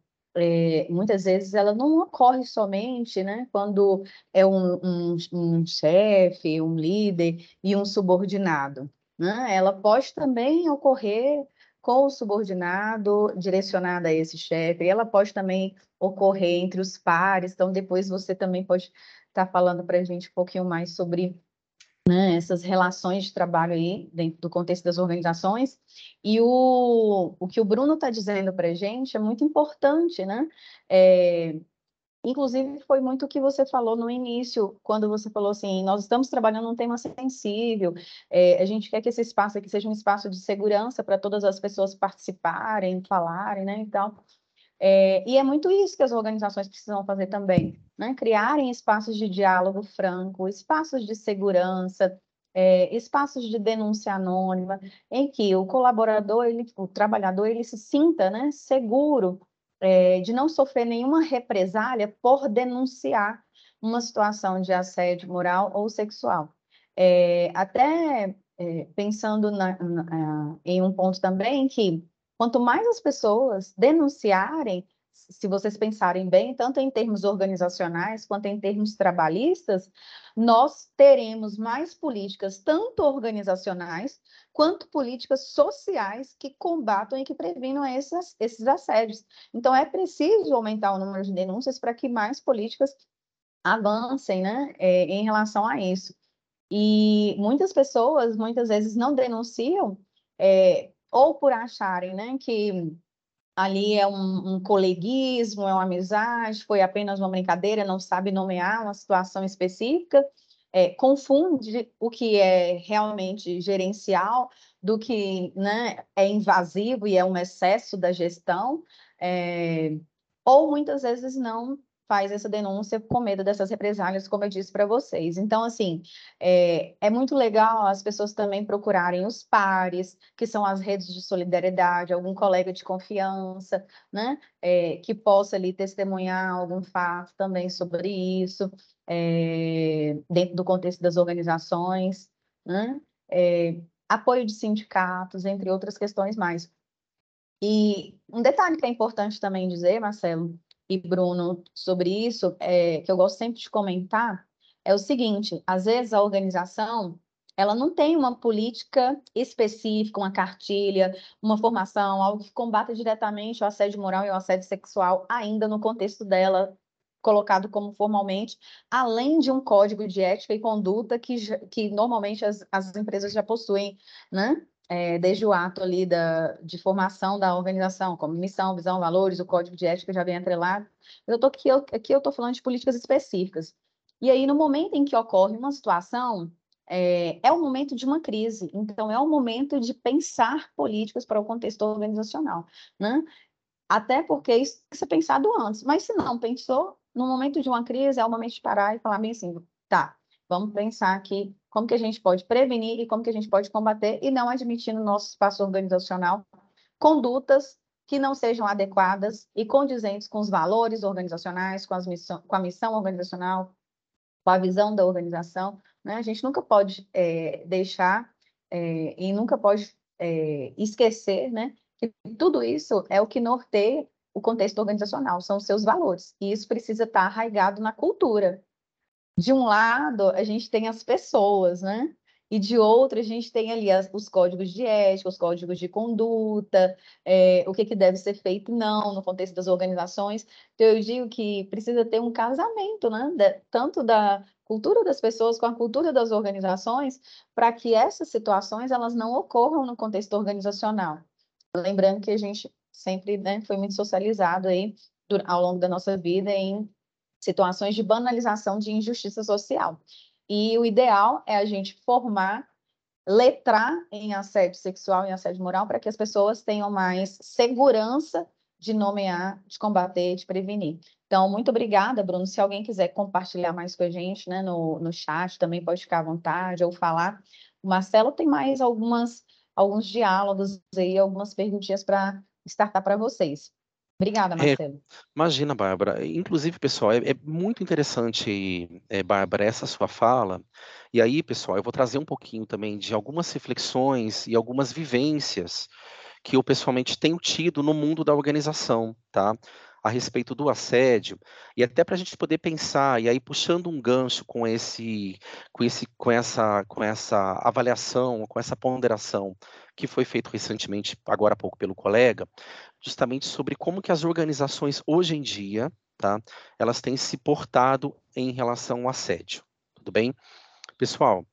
muitas vezes, ela não ocorre somente, né, quando é um chefe, um líder e um subordinado, né? Ela pode também ocorrer com o subordinado direcionada a esse chefe, e ela pode também ocorrer entre os pares. Então, depois você também pode estar falando para a gente um pouquinho mais sobre, né, essas relações de trabalho aí, dentro do contexto das organizações. E o que o Bruno está dizendo para a gente é muito importante, né? Inclusive, foi muito o que você falou no início, quando você falou assim, nós estamos trabalhando um tema sensível, a gente quer que esse espaço aqui seja um espaço de segurança para todas as pessoas participarem, falarem, né, e tal. E é muito isso que as organizações precisam fazer também, né? Criarem espaços de diálogo franco, espaços de segurança, espaços de denúncia anônima, em que o colaborador, o trabalhador, ele se sinta, né, seguro, de não sofrer nenhuma represália por denunciar, uma situação de assédio moral ou sexual. Pensando em um ponto também que, quanto mais as pessoas denunciarem, se vocês pensarem bem, tanto em termos organizacionais quanto em termos trabalhistas, nós teremos mais políticas, tanto organizacionais quanto políticas sociais que combatam e que previnam esses assédios. Então, é preciso aumentar o número de denúncias para que mais políticas avancem, né, em relação a isso. E muitas pessoas, muitas vezes, não denunciam, ou por acharem, né, que ali é um coleguismo, é uma amizade, foi apenas uma brincadeira, não sabe nomear uma situação específica, confunde o que é realmente gerencial do que, né, é invasivo e é um excesso da gestão, ou muitas vezes não faz essa denúncia com medo dessas represálias, como eu disse para vocês. Então, assim, é muito legal as pessoas também procurarem os pares, que são as redes de solidariedade, algum colega de confiança, né, que possa ali testemunhar algum fato também sobre isso, dentro do contexto das organizações, né, apoio de sindicatos, entre outras questões mais. E um detalhe que é importante também dizer, Marcelo e Bruno, sobre isso, que eu gosto sempre de comentar, é o seguinte: às vezes a organização ela não tem uma política específica, uma cartilha, uma formação, algo que combata diretamente o assédio moral e o assédio sexual, ainda no contexto dela, colocado como formalmente, além de um código de ética e conduta que normalmente as empresas já possuem, né? Desde o ato ali de formação da organização, como missão, visão, valores, o código de ética já vem atrelado. Aqui eu estou falando de políticas específicas. E aí, no momento em que ocorre uma situação, o momento de uma crise. Então, é o momento de pensar políticas para o contexto organizacional, né? Até porque isso tem que ser pensado antes. Mas se não pensou, no momento de uma crise, é o momento de parar e falar bem assim, tá, vamos pensar aqui como que a gente pode prevenir e como que a gente pode combater e não admitir no nosso espaço organizacional condutas que não sejam adequadas e condizentes com os valores organizacionais, com a missão organizacional, com a visão da organização, né? A gente nunca pode deixar e nunca pode esquecer, né, que tudo isso é o que norteia o contexto organizacional, são os seus valores, e isso precisa estar arraigado na cultura. De um lado, a gente tem as pessoas, né? E de outro, a gente tem ali os códigos de ética, os códigos de conduta, o que deve ser feito e não no contexto das organizações. Então, eu digo que precisa ter um casamento, né? Tanto da cultura das pessoas com a cultura das organizações, para que essas situações elas não ocorram no contexto organizacional. Lembrando que a gente sempre, né, foi muito socializado aí ao longo da nossa vida em situações de banalização de injustiça social. E o ideal é a gente formar, letrar em assédio sexual e assédio moral para que as pessoas tenham mais segurança de nomear, de combater, de prevenir. Então, muito obrigada, Bruno. Se alguém quiser compartilhar mais com a gente, né, no chat, também pode ficar à vontade ou falar. O Marcelo tem mais alguns diálogos aí, algumas perguntinhas para startar para vocês. Obrigada, É, Marcelo. imagina, Bárbara. Inclusive, pessoal, é muito interessante, Bárbara, essa sua fala. E aí, pessoal, eu vou trazer um pouquinho também de algumas reflexões e algumas vivências que eu pessoalmente tenho tido no mundo da organização, tá? A respeito do assédio, e até para a gente poder pensar, e aí puxando um gancho com essa avaliação, com essa ponderação que foi feito recentemente, agora há pouco, pelo colega, justamente sobre como que as organizações hoje em dia, tá? Elas têm se portado em relação ao assédio, tudo bem? Pessoal,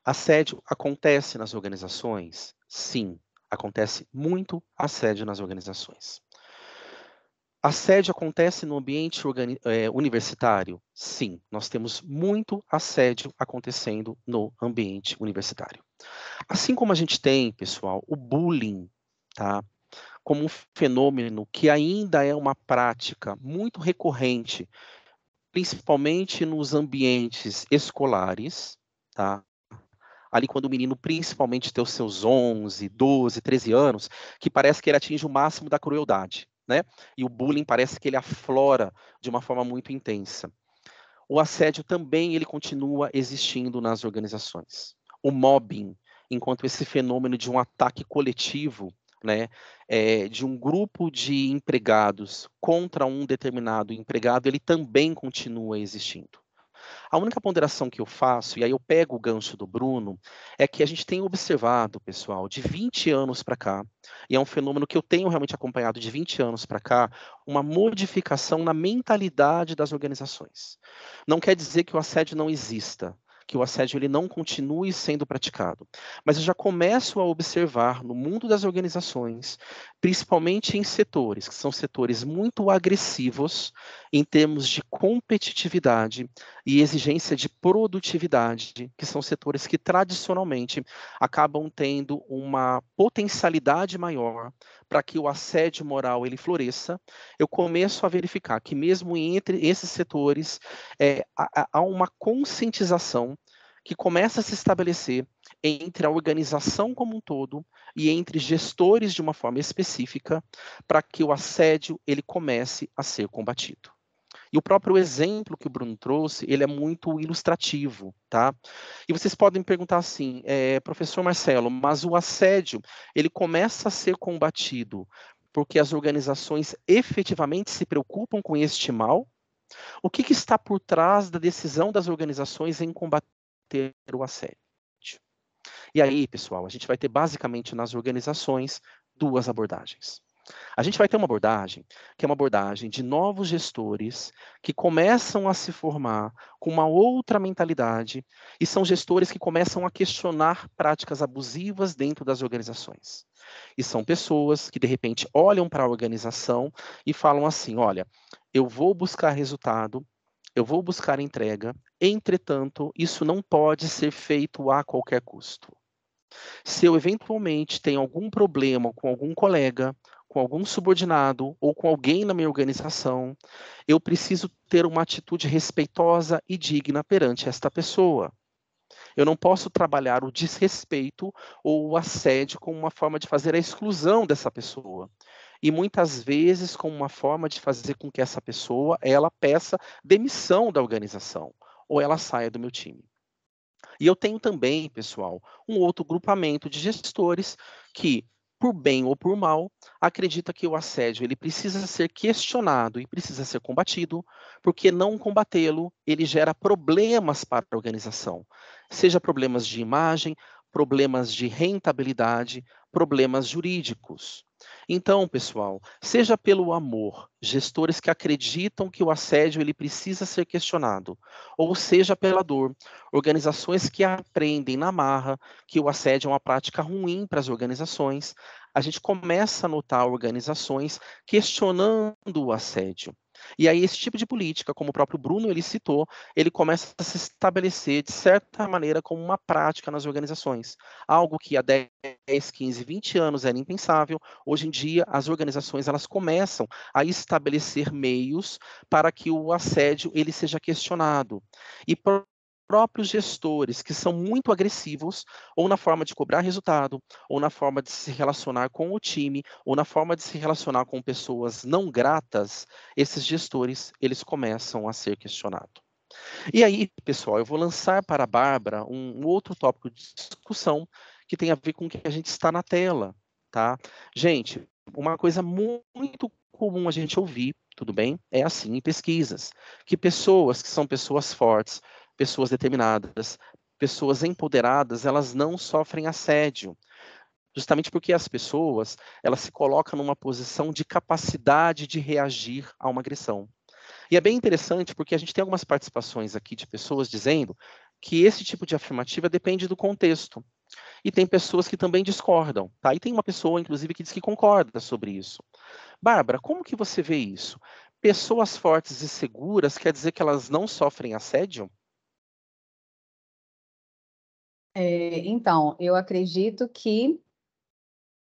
assédio acontece nas organizações? Sim, acontece muito assédio nas organizações. Assédio acontece no ambiente universitário? Sim, nós temos muito assédio acontecendo no ambiente universitário. Assim como a gente tem, pessoal, o bullying, tá? Como um fenômeno que ainda é uma prática muito recorrente, principalmente nos ambientes escolares, tá? Ali quando o menino principalmente tem os seus 11, 12, 13 anos, que parece que ele atinge o máximo da crueldade, né? E o bullying parece que ele aflora de uma forma muito intensa. o assédio também ele continua existindo nas organizações. O mobbing, enquanto esse fenômeno de um ataque coletivo, né, de um grupo de empregados contra um determinado empregado, ele também continua existindo. A única ponderação que eu faço, e aí eu pego o gancho do Bruno, é que a gente tem observado, pessoal, de 20 anos para cá, e é um fenômeno que eu tenho realmente acompanhado de 20 anos para cá, uma modificação na mentalidade das organizações. Não quer dizer que o assédio não exista, que o assédio ele não continue sendo praticado. Mas eu já começo a observar no mundo das organizações, principalmente em setores, que são setores muito agressivos em termos de competitividade e exigência de produtividade, que são setores que tradicionalmente acabam tendo uma potencialidade maior para que o assédio moral ele floresça. Eu começo a verificar que mesmo entre esses setores há uma conscientização que começa a se estabelecer entre a organização como um todo e entre gestores de uma forma específica para que o assédio ele comece a ser combatido. E o próprio exemplo que o Bruno trouxe, ele é muito ilustrativo, tá? E vocês podem perguntar assim, professor Marcelo, mas o assédio, ele começa a ser combatido porque as organizações efetivamente se preocupam com este mal? O que está por trás da decisão das organizações em combater o assédio? E aí, pessoal, a gente vai ter basicamente nas organizações duas abordagens. A gente vai ter uma abordagem, que é uma abordagem de novos gestores que começam a se formar com uma outra mentalidade e são gestores que começam a questionar práticas abusivas dentro das organizações. E são pessoas que, de repente, olham para a organização e falam assim, olha, eu vou buscar resultado, eu vou buscar entrega, entretanto, isso não pode ser feito a qualquer custo. Se eu eventualmente tenho algum problema com algum colega, com algum subordinado ou com alguém na minha organização, eu preciso ter uma atitude respeitosa e digna perante esta pessoa. Eu não posso trabalhar o desrespeito ou o assédio como uma forma de fazer a exclusão dessa pessoa. E muitas vezes como uma forma de fazer com que essa pessoa ela peça demissão da organização ou ela saia do meu time. E eu tenho também, pessoal, um outro grupamento de gestores que, por bem ou por mal, acredita que o assédio ele precisa ser questionado e precisa ser combatido, porque não combatê-lo, ele gera problemas para a organização, seja problemas de imagem, problemas de rentabilidade, problemas jurídicos. Então, pessoal, seja pelo amor, gestores que acreditam que o assédio ele precisa ser questionado, ou seja pela dor, organizações que aprendem na marra que o assédio é uma prática ruim para as organizações, a gente começa a notar organizações questionando o assédio. E aí esse tipo de política, como o próprio Bruno ele citou, ele começa a se estabelecer de certa maneira como uma prática nas organizações. Algo que há 10, 15, 20 anos era impensável, hoje em dia as organizações elas começam a estabelecer meios para que o assédio ele seja questionado. E próprios gestores que são muito agressivos, ou na forma de cobrar resultado, ou na forma de se relacionar com o time, ou na forma de se relacionar com pessoas não gratas, esses gestores, eles começam a ser questionados. E aí, pessoal, eu vou lançar para a Bárbara um outro tópico de discussão que tem a ver com o que a gente está na tela, tá? Gente, uma coisa muito comum a gente ouvir, tudo bem? É assim em pesquisas, que pessoas que são pessoas fortes, pessoas determinadas, pessoas empoderadas, elas não sofrem assédio. Justamente porque as pessoas, elas se colocam numa posição de capacidade de reagir a uma agressão. E é bem interessante porque a gente tem algumas participações aqui de pessoas dizendo que esse tipo de afirmativa depende do contexto. E tem pessoas que também discordam, tá? E tem uma pessoa, inclusive, que diz que concorda sobre isso. Bárbara, como que você vê isso? Pessoas fortes e seguras quer dizer que elas não sofrem assédio? Então, eu acredito que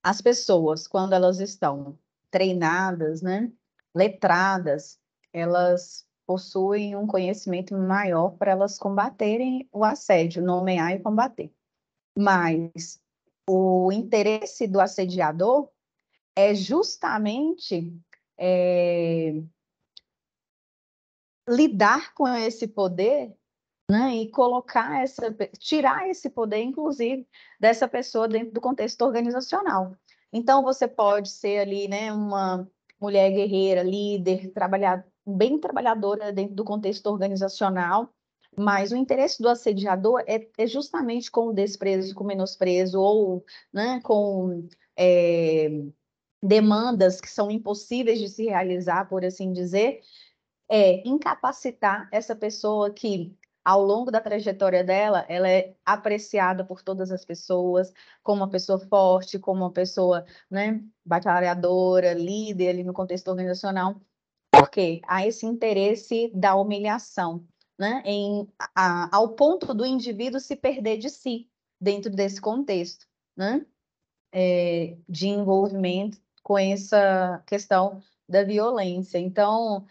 as pessoas, quando elas estão treinadas, né, letradas, elas possuem um conhecimento maior para elas combaterem o assédio, nomear e combater. Mas o interesse do assediador é justamente lidar com esse poder, né, e tirar esse poder, inclusive, dessa pessoa dentro do contexto organizacional. Então, você pode ser ali, né, uma mulher guerreira, líder, bem trabalhadora dentro do contexto organizacional, mas o interesse do assediador é justamente com o desprezo, com o menosprezo, ou, né, com demandas que são impossíveis de se realizar, por assim dizer, incapacitar essa pessoa que, ao longo da trajetória dela, ela é apreciada por todas as pessoas como uma pessoa forte, como uma pessoa, né, batalhadora, líder ali no contexto organizacional, porque há esse interesse da humilhação, né, ao ponto do indivíduo se perder de si dentro desse contexto, né, de envolvimento com essa questão da violência. Então,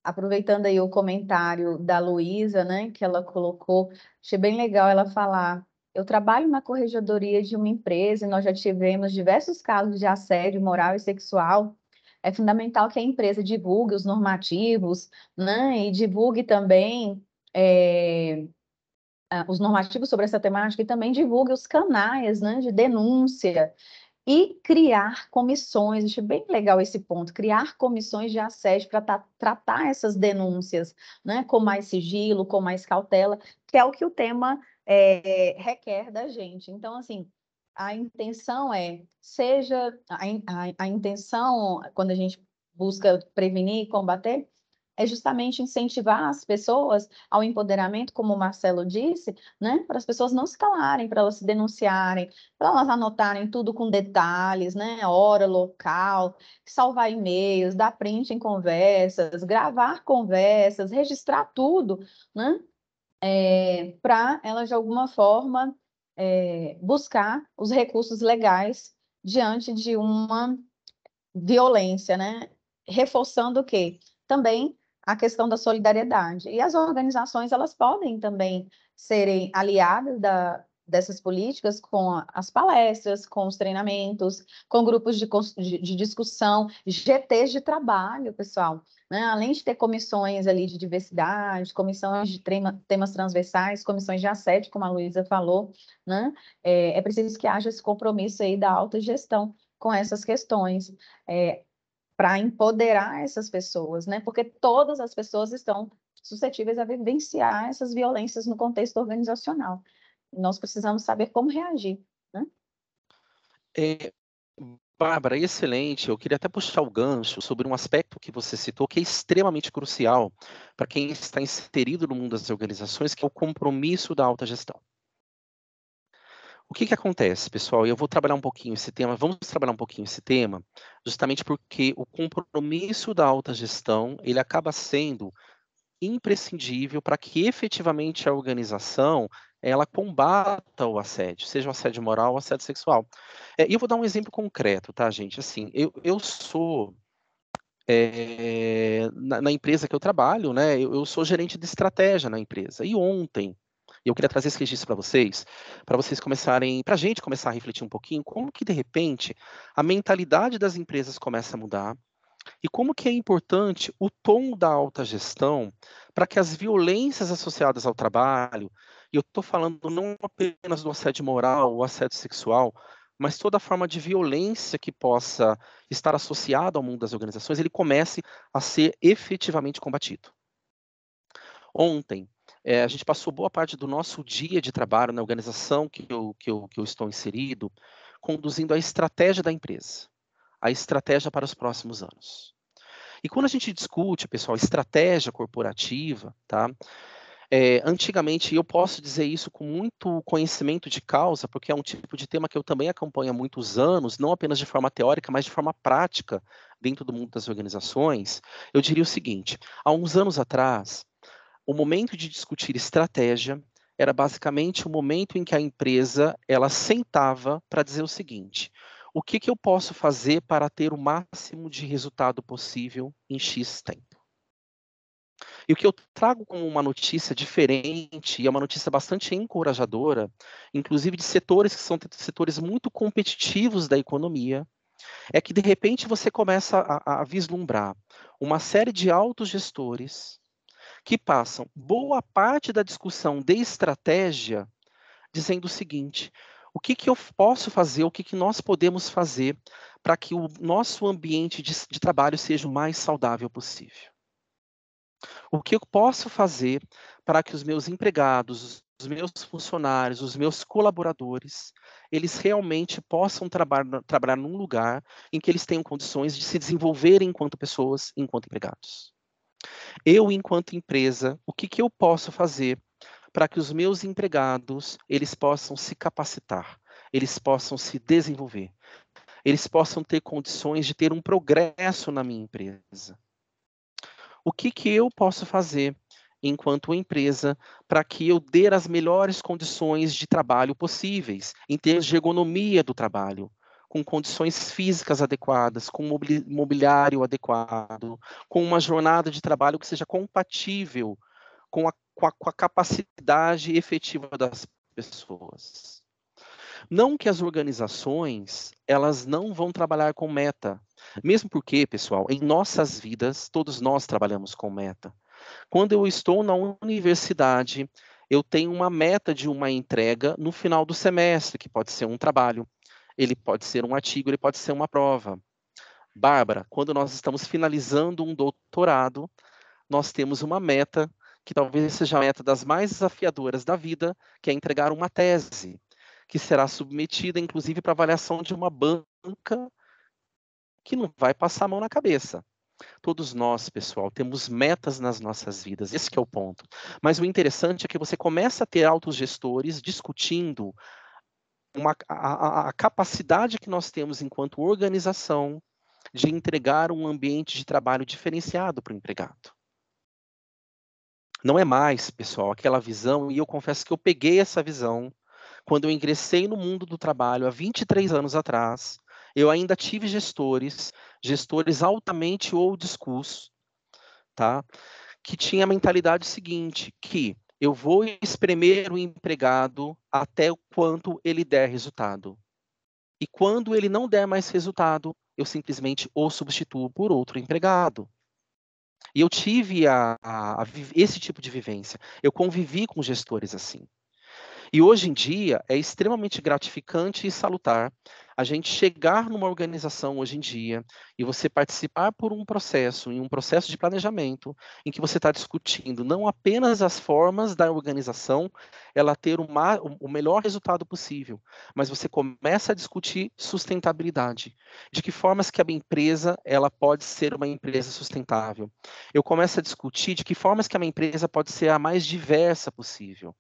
aproveitando aí o comentário da Luísa, né, que ela colocou, achei bem legal ela falar: eu trabalho na corregedoria de uma empresa e nós já tivemos diversos casos de assédio moral e sexual. É fundamental que a empresa divulgue os normativos, né, e divulgue também os normativos sobre essa temática, e também divulgue os canais, né, de denúncia, e criar comissões. Acho bem legal esse ponto, criar comissões de assédio para tratar essas denúncias, né, com mais sigilo, com mais cautela, que é o que o tema requer da gente. Então, assim, a intenção a intenção, quando a gente busca prevenir e combater, é justamente incentivar as pessoas ao empoderamento, como o Marcelo disse, né, para as pessoas não se calarem, para elas se denunciarem, para elas anotarem tudo com detalhes, né, hora, local, salvar e-mails, dar print em conversas, gravar conversas, registrar tudo, né, para elas, de alguma forma, buscar os recursos legais diante de uma violência, né? Reforçando o quê? Também a questão da solidariedade. E as organizações, elas podem também serem aliadas dessas políticas com as palestras, com os treinamentos, com grupos de discussão, GTs de trabalho, pessoal. Né? Além de ter comissões ali de diversidade, comissões de temas transversais, comissões de assédio, como a Luísa falou, né? É preciso que haja esse compromisso aí da autogestão com essas questões, para empoderar essas pessoas, né? Porque todas as pessoas estão suscetíveis a vivenciar essas violências no contexto organizacional. Nós precisamos saber como reagir, né? Bárbara, excelente. Eu queria até puxar o gancho sobre um aspecto que você citou, que é extremamente crucial para quem está inserido no mundo das organizações, que é o compromisso da alta gestão. O que acontece, pessoal? Eu vou trabalhar um pouquinho esse tema, vamos trabalhar um pouquinho esse tema, justamente porque o compromisso da alta gestão, ele acaba sendo imprescindível para que efetivamente a organização ela combata o assédio, seja o assédio moral ou o assédio sexual. E eu vou dar um exemplo concreto, tá, gente? Assim, eu sou na empresa que eu trabalho, né? Eu sou gerente de estratégia na empresa. E ontem eu queria trazer esse registro para vocês começarem, para a gente começar a refletir um pouquinho como que de repente a mentalidade das empresas começa a mudar. E como que é importante o tom da alta gestão para que as violências associadas ao trabalho, e eu estou falando não apenas do assédio moral ou assédio sexual, mas toda forma de violência que possa estar associada ao mundo das organizações, ele comece a ser efetivamente combatido. Ontem, a gente passou boa parte do nosso dia de trabalho na organização que eu estou inserido, conduzindo a estratégia da empresa, a estratégia para os próximos anos. E quando a gente discute, pessoal, estratégia corporativa, tá? Antigamente, eu posso dizer isso com muito conhecimento de causa, porque é um tipo de tema que eu também acompanho há muitos anos, não apenas de forma teórica, mas de forma prática dentro do mundo das organizações. Eu diria o seguinte: há uns anos atrás, o momento de discutir estratégia era basicamente o momento em que a empresa ela sentava para dizer o seguinte: o que eu posso fazer para ter o máximo de resultado possível em X tempo? E o que eu trago como uma notícia diferente, e é uma notícia bastante encorajadora, inclusive de setores que são setores muito competitivos da economia, é que, de repente, você começa a vislumbrar uma série de autogestores que passam boa parte da discussão de estratégia dizendo o seguinte: o que eu posso fazer, o que nós podemos fazer para que o nosso ambiente de trabalho seja o mais saudável possível? O que eu posso fazer para que os meus empregados, os meus funcionários, os meus colaboradores, eles realmente possam trabalhar num lugar em que eles tenham condições de se desenvolverem enquanto pessoas, enquanto empregados? Eu, enquanto empresa, o que eu posso fazer para que os meus empregados, eles possam se capacitar, eles possam se desenvolver, eles possam ter condições de ter um progresso na minha empresa? O que eu posso fazer enquanto empresa para que eu dê as melhores condições de trabalho possíveis, em termos de ergonomia do trabalho, com condições físicas adequadas, com mobiliário adequado, com uma jornada de trabalho que seja compatível com a capacidade efetiva das pessoas. Não que as organizações, elas não vão trabalhar com meta. Mesmo porque, pessoal, em nossas vidas, todos nós trabalhamos com meta. Quando eu estou na universidade, eu tenho uma meta de uma entrega no final do semestre, que pode ser um trabalho, ele pode ser um artigo, ele pode ser uma prova. Bárbara, quando nós estamos finalizando um doutorado, nós temos uma meta que talvez seja a meta das mais desafiadoras da vida, que é entregar uma tese, que será submetida, inclusive, para avaliação de uma banca que não vai passar a mão na cabeça. Todos nós, pessoal, temos metas nas nossas vidas, esse que é o ponto. Mas o interessante é que você começa a ter autogestores discutindo a capacidade que nós temos enquanto organização de entregar um ambiente de trabalho diferenciado para o empregado. Não é mais, pessoal, aquela visão, e eu confesso que eu peguei essa visão quando eu ingressei no mundo do trabalho há 23 anos atrás. Eu ainda tive gestores altamente old school, tá? Que tinha a mentalidade seguinte, que eu vou espremer o empregado até o quanto ele der resultado. E quando ele não der mais resultado, eu simplesmente o substituo por outro empregado. E eu tive esse tipo de vivência. Eu convivi com gestores assim. E hoje em dia é extremamente gratificante e salutar a gente chegar numa organização hoje em dia e você participar em um processo de planejamento, em que você está discutindo não apenas as formas da organização ela ter o melhor resultado possível, mas você começa a discutir sustentabilidade. De que formas que a minha empresa ela pode ser uma empresa sustentável? Eu começo a discutir de que formas que a minha empresa pode ser a mais diversa possível.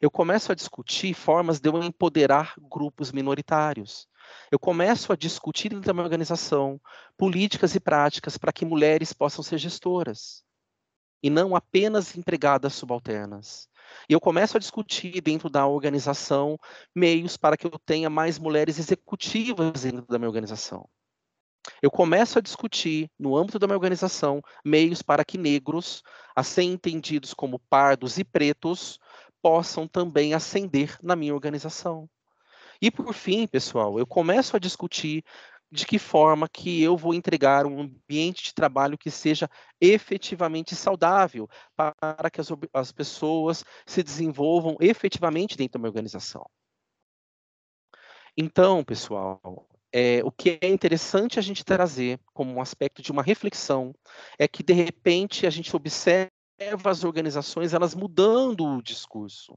Eu começo a discutir formas de eu empoderar grupos minoritários. Eu começo a discutir dentro da minha organização políticas e práticas para que mulheres possam ser gestoras e não apenas empregadas subalternas. E eu começo a discutir dentro da organização meios para que eu tenha mais mulheres executivas dentro da minha organização. Eu começo a discutir, no âmbito da minha organização, meios para que negros, a serem entendidos como pardos e pretos, possam também ascender na minha organização. E por fim, pessoal, eu começo a discutir de que forma que eu vou entregar um ambiente de trabalho que seja efetivamente saudável para que as pessoas se desenvolvam efetivamente dentro da minha organização. Então, pessoal, o que é interessante a gente trazer como um aspecto de uma reflexão é que, de repente, a gente observa as organizações elas mudando o discurso.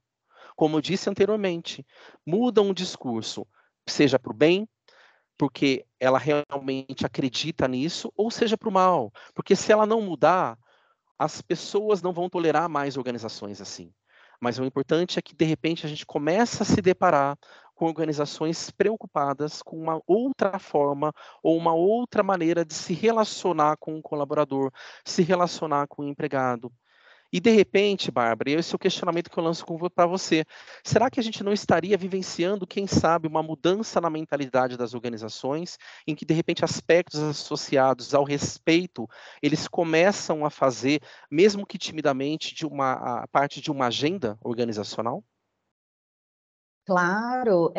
Como eu disse anteriormente, mudam o discurso, seja para o bem, porque ela realmente acredita nisso, ou seja para o mal, porque se ela não mudar, as pessoas não vão tolerar mais organizações assim. Mas o importante é que, de repente, a gente começa a se deparar com organizações preocupadas com uma outra forma ou uma outra maneira de se relacionar com o colaborador, se relacionar com o empregado. E, de repente, Bárbara, esse é o questionamento que eu lanço para você. Será que a gente não estaria vivenciando, quem sabe, uma mudança na mentalidade das organizações, em que, de repente, aspectos associados ao respeito, eles começam a fazer, mesmo que timidamente, a parte de uma agenda organizacional? Claro,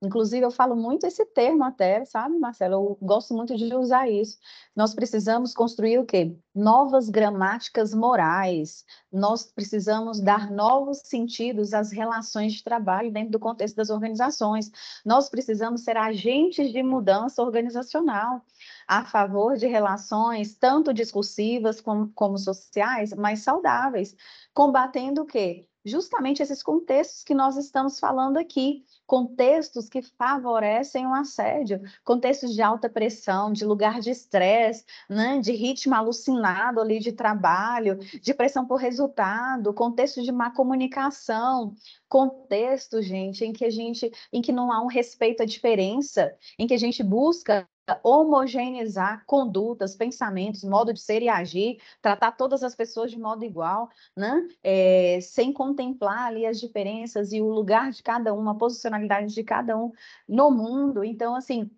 inclusive eu falo muito esse termo até, sabe, Marcelo? Eu gosto muito de usar isso. Nós precisamos construir o quê? Novas gramáticas morais. Nós precisamos dar novos sentidos às relações de trabalho dentro do contexto das organizações. Nós precisamos ser agentes de mudança organizacional a favor de relações tanto discursivas como sociais, mais saudáveis, combatendo o quê? Justamente esses contextos que nós estamos falando aqui, contextos que favorecem o assédio, contextos de alta pressão, de lugar de estresse, né, de ritmo alucinado ali de trabalho, de pressão por resultado, contextos de má comunicação, contextos, gente, em que não há um respeito à diferença, em que a gente busca homogeneizar condutas, pensamentos, modo de ser e agir, tratar todas as pessoas de modo igual, né? Sem contemplar ali as diferenças e o lugar de cada um, a posicionalidade de cada um no mundo. Então, assim,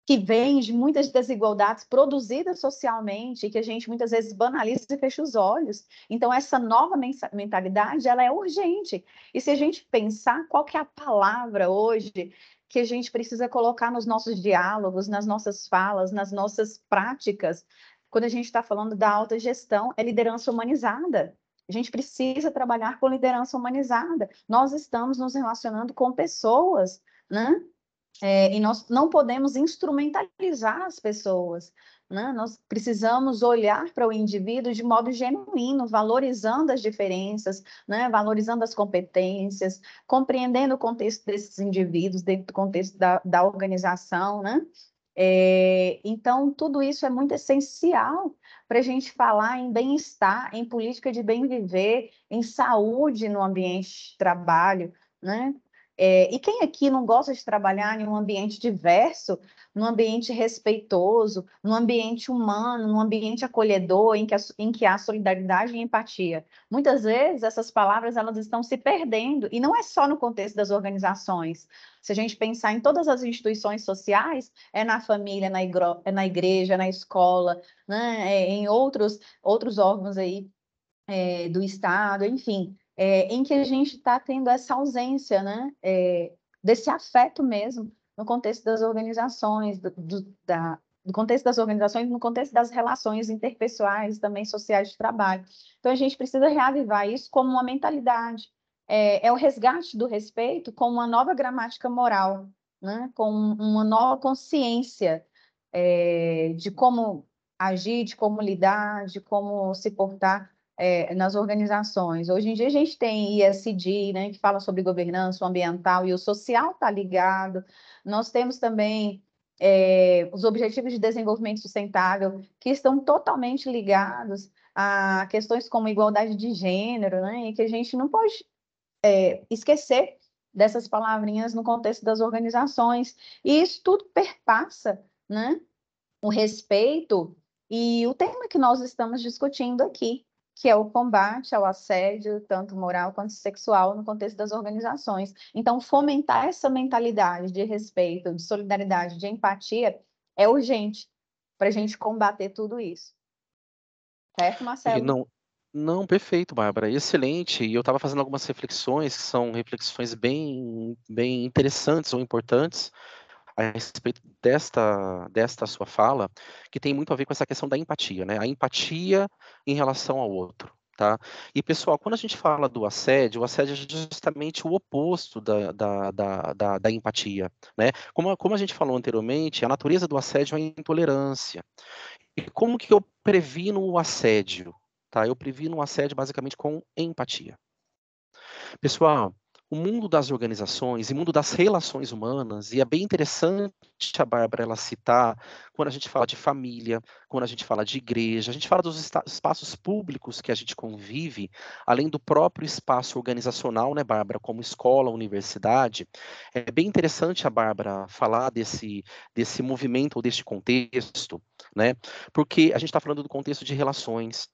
que vem de muitas desigualdades produzidas socialmente, que a gente muitas vezes banaliza e fecha os olhos. Então, essa nova mentalidade, ela é urgente. E se a gente pensar qual que é a palavra hoje que a gente precisa colocar nos nossos diálogos, nas nossas falas, nas nossas práticas, quando a gente está falando da alta gestão, é liderança humanizada. A gente precisa trabalhar com liderança humanizada. Nós estamos nos relacionando com pessoas, né? E nós não podemos instrumentalizar as pessoas, né? Nós precisamos olhar para o indivíduo de modo genuíno, valorizando as diferenças, né? Valorizando as competências, compreendendo o contexto desses indivíduos, dentro do contexto da organização, né? Então, tudo isso é muito essencial para a gente falar em bem-estar, em política de bem viver, em saúde no ambiente de trabalho, né? E quem aqui não gosta de trabalhar em um ambiente diverso, num ambiente respeitoso, num ambiente humano, num ambiente acolhedor, em que há solidariedade e empatia? Muitas vezes essas palavras elas estão se perdendo, e não é só no contexto das organizações. Se a gente pensar em todas as instituições sociais, é na família, na igreja, na escola, né? Em outros órgãos aí do Estado, enfim, em que a gente está tendo essa ausência, né, desse afeto mesmo no contexto das organizações, do contexto das organizações, no contexto das relações interpessoais, também sociais de trabalho. Então, a gente precisa reavivar isso como uma mentalidade, é o resgate do respeito como uma nova gramática moral, né, com uma nova consciência de como agir, de como lidar, de como se portar nas organizações. Hoje em dia a gente tem ESG, né, que fala sobre governança ambiental, e o social está ligado. Nós temos também os Objetivos de Desenvolvimento Sustentável, que estão totalmente ligados a questões como igualdade de gênero, né, e que a gente não pode esquecer dessas palavrinhas no contexto das organizações. E isso tudo perpassa, né, o respeito e o tema que nós estamos discutindo aqui, que é o combate ao assédio, tanto moral quanto sexual, no contexto das organizações. Então, fomentar essa mentalidade de respeito, de solidariedade, de empatia, é urgente para a gente combater tudo isso. Certo, E Marcelo? não, perfeito, Bárbara, excelente. E eu estava fazendo algumas reflexões que são reflexões bem interessantes ou importantes a respeito desta sua fala, que tem muito a ver com essa questão da empatia, né? A empatia em relação ao outro, tá? E, pessoal, quando a gente fala do assédio, o assédio é justamente o oposto da empatia, né? Como a gente falou anteriormente, a natureza do assédio é a intolerância. E como que eu previno o assédio? Tá? Eu previno o assédio basicamente com empatia. Pessoal, o mundo das organizações e o mundo das relações humanas, e é bem interessante a Bárbara ela citar, quando a gente fala de família, quando a gente fala de igreja, a gente fala dos espaços públicos que a gente convive, além do próprio espaço organizacional, né, Bárbara, como escola, universidade. É bem interessante a Bárbara falar desse movimento ou deste contexto, né, porque a gente está falando do contexto de relações,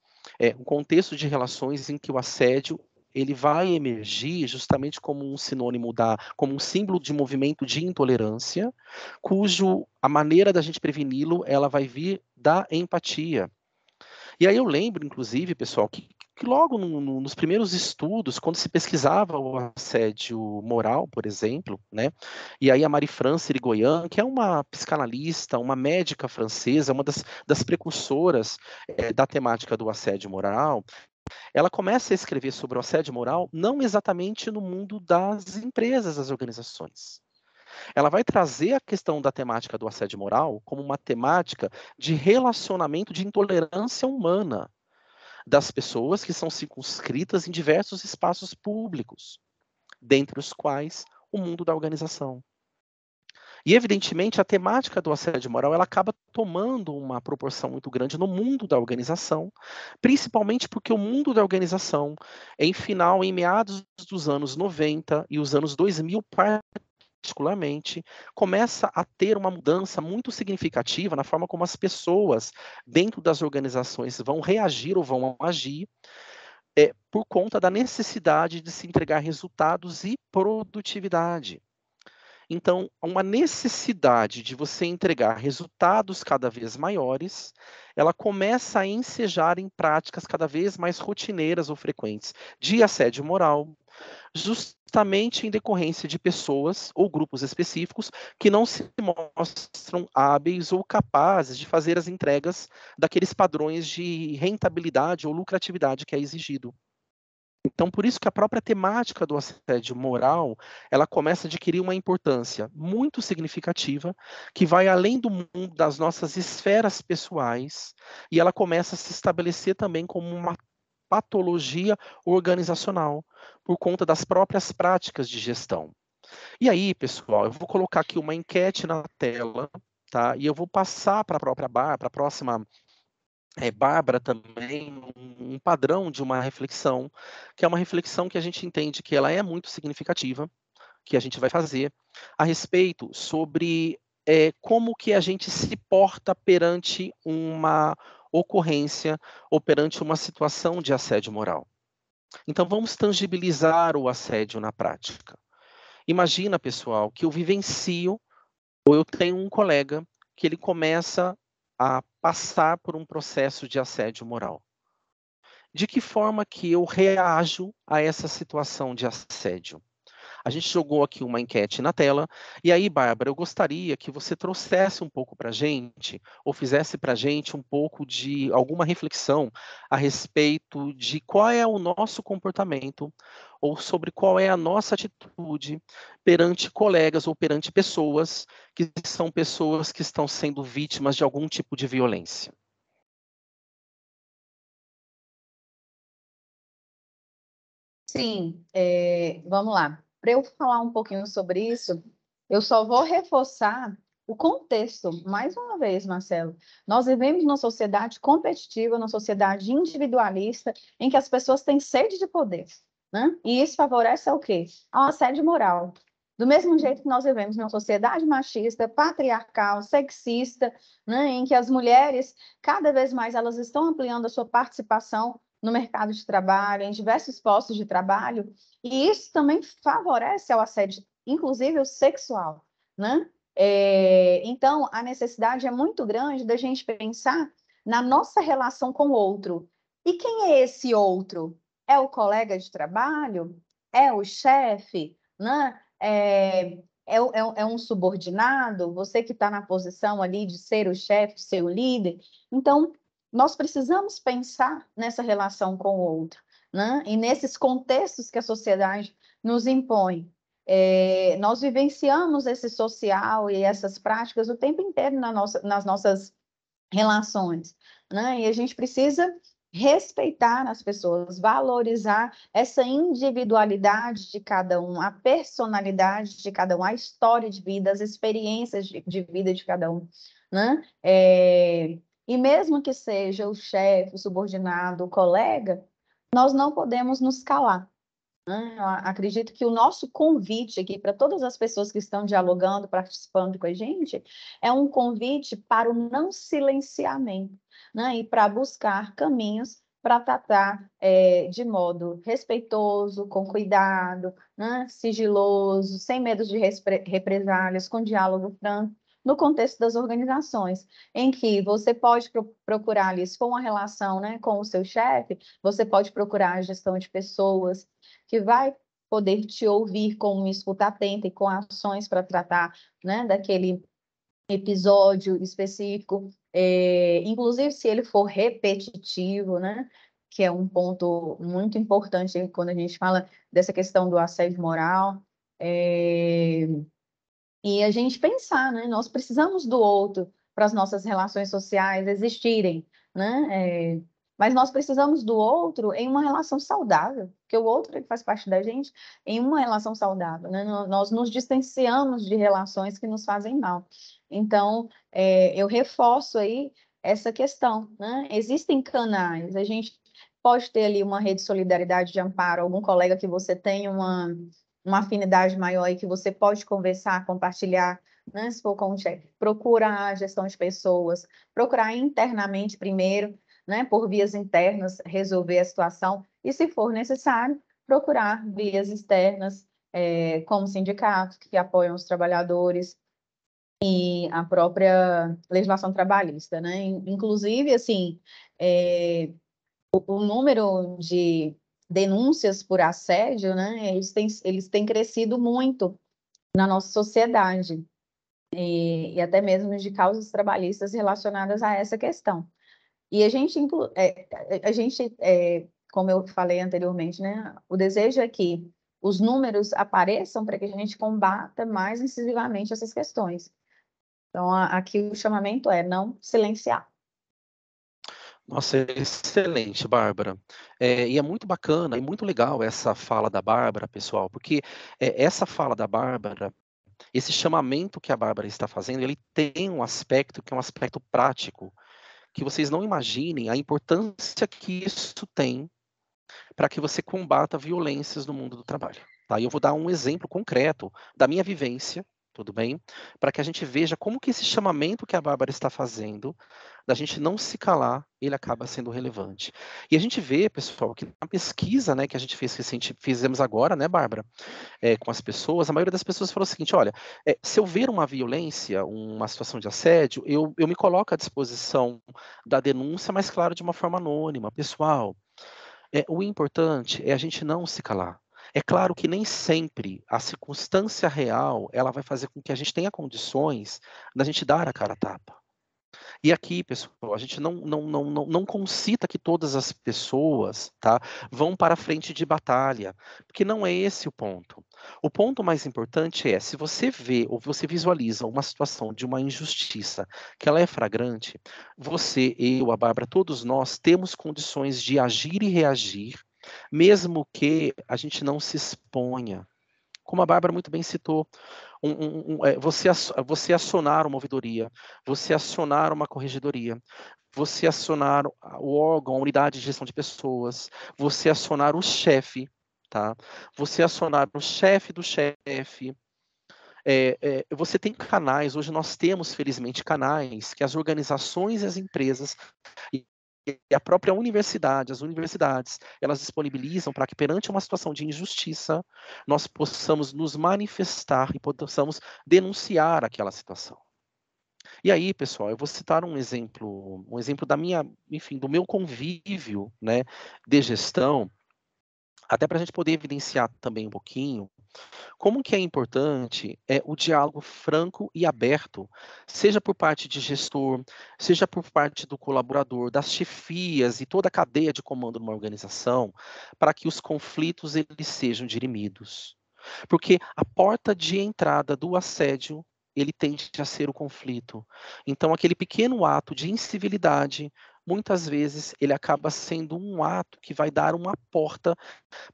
um contexto de relações em que o assédio ele vai emergir justamente como um sinônimo como um símbolo de movimento de intolerância, cujo a maneira da gente preveni-lo, ela vai vir da empatia. E aí eu lembro, inclusive, pessoal, que que logo nos primeiros estudos, quando se pesquisava o assédio moral, por exemplo, né, e aí a Marie-France Irigoyen, que é uma psicanalista, uma médica francesa, uma das precursoras da temática do assédio moral, ela começa a escrever sobre o assédio moral não exatamente no mundo das empresas, das organizações. Ela vai trazer a questão da temática do assédio moral como uma temática de relacionamento de intolerância humana das pessoas que são circunscritas em diversos espaços públicos, dentre os quais o mundo da organização. E, evidentemente, a temática do assédio moral ela acaba tomando uma proporção muito grande no mundo da organização, principalmente porque o mundo da organização, em meados dos anos 90 e os anos 2000, particularmente, começa a ter uma mudança muito significativa na forma como as pessoas dentro das organizações vão reagir ou vão agir por conta da necessidade de se entregar resultados e produtividade. Então, uma necessidade de você entregar resultados cada vez maiores, ela começa a ensejar em práticas cada vez mais rotineiras ou frequentes de assédio moral, justamente em decorrência de pessoas ou grupos específicos que não se mostram hábeis ou capazes de fazer as entregas daqueles padrões de rentabilidade ou lucratividade que é exigido. Então, por isso que a própria temática do assédio moral, ela começa a adquirir uma importância muito significativa, que vai além do mundo das nossas esferas pessoais, e ela começa a se estabelecer também como uma patologia organizacional, por conta das próprias práticas de gestão. E aí, pessoal, eu vou colocar aqui uma enquete na tela, tá? E eu vou passar para a própria para a próxima Bárbara também um padrão de uma reflexão, que é uma reflexão que a gente entende que ela é muito significativa, que a gente vai fazer a respeito sobre como que a gente se porta perante uma ocorrência ou perante uma situação de assédio moral. Então vamos tangibilizar o assédio na prática. Imagina, pessoal, que eu vivencio ou eu tenho um colega que ele começa a passar por um processo de assédio moral. De que forma que eu reajo a essa situação de assédio? A gente jogou aqui uma enquete na tela, e aí, Bárbara, eu gostaria que você trouxesse um pouco para a gente, ou fizesse para a gente um pouco de alguma reflexão a respeito de qual é o nosso comportamento, ou sobre qual é a nossa atitude perante colegas ou perante pessoas que são pessoas que estão sendo vítimas de algum tipo de violência. Sim, vamos lá. Para eu falar um pouquinho sobre isso, eu só vou reforçar o contexto, mais uma vez, Marcelo. Nós vivemos numa sociedade competitiva, numa sociedade individualista, em que as pessoas têm sede de poder, né? E isso favorece ao quê? Ao assédio moral. Do mesmo jeito que nós vivemos numa sociedade machista, patriarcal, sexista, né, em que as mulheres, cada vez mais, elas estão ampliando a sua participação no mercado de trabalho, em diversos postos de trabalho, e isso também favorece ao assédio, inclusive o sexual, né? Então, a necessidade é muito grande da gente pensar na nossa relação com o outro. E quem é esse outro? É o colega de trabalho? É o chefe? Né? É um subordinado? Você que está na posição ali de ser o chefe, ser o líder? Então, nós precisamos pensar nessa relação com o outro, né? E nesses contextos que a sociedade nos impõe. Nós vivenciamos esse social e essas práticas o tempo inteiro nas nossas relações, né? E a gente precisa respeitar as pessoas, valorizar essa individualidade de cada um, a personalidade de cada um, a história de vida, as experiências de vida de cada um, né? E mesmo que seja o chefe, o subordinado, o colega, nós não podemos nos calar. Eu acredito que o nosso convite aqui para todas as pessoas que estão dialogando, participando com a gente, é um convite para o não silenciamento, né? E para buscar caminhos para tratar de modo respeitoso, com cuidado, né? Sigiloso, sem medo de represálias, com diálogo franco, no contexto das organizações, em que você pode procurar ali, se for uma relação, né, com o seu chefe, você pode procurar a gestão de pessoas, que vai poder te ouvir com uma escuta atenta e com ações para tratar, né, daquele episódio específico, inclusive se ele for repetitivo, né, que é um ponto muito importante quando a gente fala dessa questão do assédio moral, e a gente pensar, né, nós precisamos do outro para as nossas relações sociais existirem, né, mas nós precisamos do outro em uma relação saudável, porque o outro ele faz parte da gente em uma relação saudável, né? Nós nos distanciamos de relações que nos fazem mal. Então, eu reforço aí essa questão, né? Existem canais, a gente pode ter ali uma rede de solidariedade de amparo, algum colega que você tenha uma afinidade maior e que você pode conversar, compartilhar, né? Se for com o chefe, procura a gestão de pessoas, procurar internamente primeiro, né, por vias internas, resolver a situação, e se for necessário, procurar vias externas, como sindicatos que apoiam os trabalhadores e a própria legislação trabalhista, né? Inclusive, assim, o número de denúncias por assédio, né, eles têm crescido muito na nossa sociedade, e até mesmo de causas trabalhistas relacionadas a essa questão. E a gente, como eu falei anteriormente, né, o desejo é que os números apareçam para que a gente combata mais incisivamente essas questões. Então, aqui o chamamento é não silenciar. Nossa, excelente, Bárbara. E é muito bacana e muito legal essa fala da Bárbara, pessoal, porque essa fala da Bárbara, esse chamamento que a Bárbara está fazendo, ele tem um aspecto que é um aspecto prático, que vocês não imaginem a importância que isso tem para que você combata violências no mundo do trabalho. Tá? E eu vou dar um exemplo concreto da minha vivência, tudo bem? Para que a gente veja como que esse chamamento que a Bárbara está fazendo, da gente não se calar, ele acaba sendo relevante. E a gente vê, pessoal, que na pesquisa, né, que a gente fizemos agora, né, Bárbara, com as pessoas, a maioria das pessoas falou o seguinte: olha, se eu ver uma violência, uma situação de assédio, eu me coloco à disposição da denúncia, mas claro, de uma forma anônima, pessoal. O importante é a gente não se calar. É claro que nem sempre a circunstância real ela vai fazer com que a gente tenha condições da gente dar a cara a tapa. E aqui, pessoal, a gente não concita que todas as pessoas, tá, vão para a frente de batalha, porque não é esse o ponto. O ponto mais importante é, se você vê ou você visualiza uma situação de uma injustiça que ela é flagrante, você, eu, a Bárbara, todos nós temos condições de agir e reagir, mesmo que a gente não se exponha. Como a Bárbara muito bem citou, você acionar uma ouvidoria, você acionar uma corregedoria, você acionar o órgão, a unidade de gestão de pessoas, você acionar o chefe, tá? Você acionar o chefe do chefe. Você tem canais, hoje nós temos, felizmente, canais que as organizações e as empresas e a própria universidade, as universidades, elas disponibilizam para que perante uma situação de injustiça, nós possamos nos manifestar e possamos denunciar aquela situação. E aí, pessoal, eu vou citar um exemplo da minha, enfim, do meu convívio, né, de gestão, até para a gente poder evidenciar também um pouquinho como que é importante o diálogo franco e aberto, seja por parte de gestor, seja por parte do colaborador, das chefias e toda a cadeia de comando numa organização, para que os conflitos eles sejam dirimidos. Porque a porta de entrada do assédio ele tende a ser o conflito. Então, aquele pequeno ato de incivilidade, muitas vezes, ele acaba sendo um ato que vai dar uma porta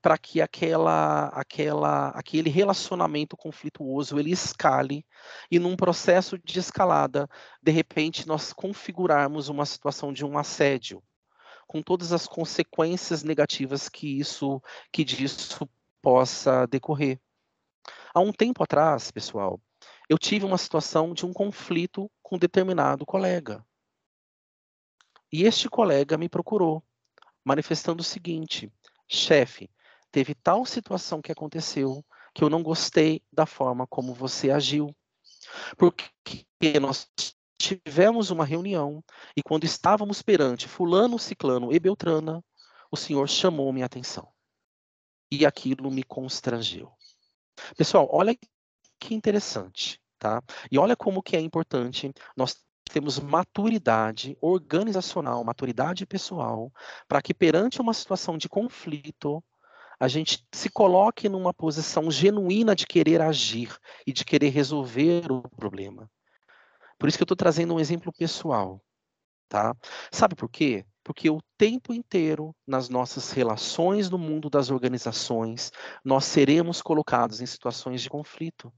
para que aquele relacionamento conflituoso ele escale e num processo de escalada, de repente nós configurarmos uma situação de um assédio, com todas as consequências negativas que disso possa decorrer. Há um tempo atrás, pessoal, eu tive uma situação de um conflito com um determinado colega. E este colega me procurou, manifestando o seguinte: chefe, teve tal situação que aconteceu que eu não gostei da forma como você agiu. Porque nós tivemos uma reunião e quando estávamos perante fulano, ciclano e beltrana, o Senhor chamou minha atenção. E aquilo me constrangeu. Pessoal, olha que interessante, tá? E olha como que é importante nós temos maturidade organizacional, maturidade pessoal, para que perante uma situação de conflito, a gente se coloque numa posição genuína de querer agir e de querer resolver o problema. Por isso que eu estou trazendo um exemplo pessoal, tá? Sabe por quê? Porque o tempo inteiro, nas nossas relações no mundo das organizações, nós seremos colocados em situações de conflito.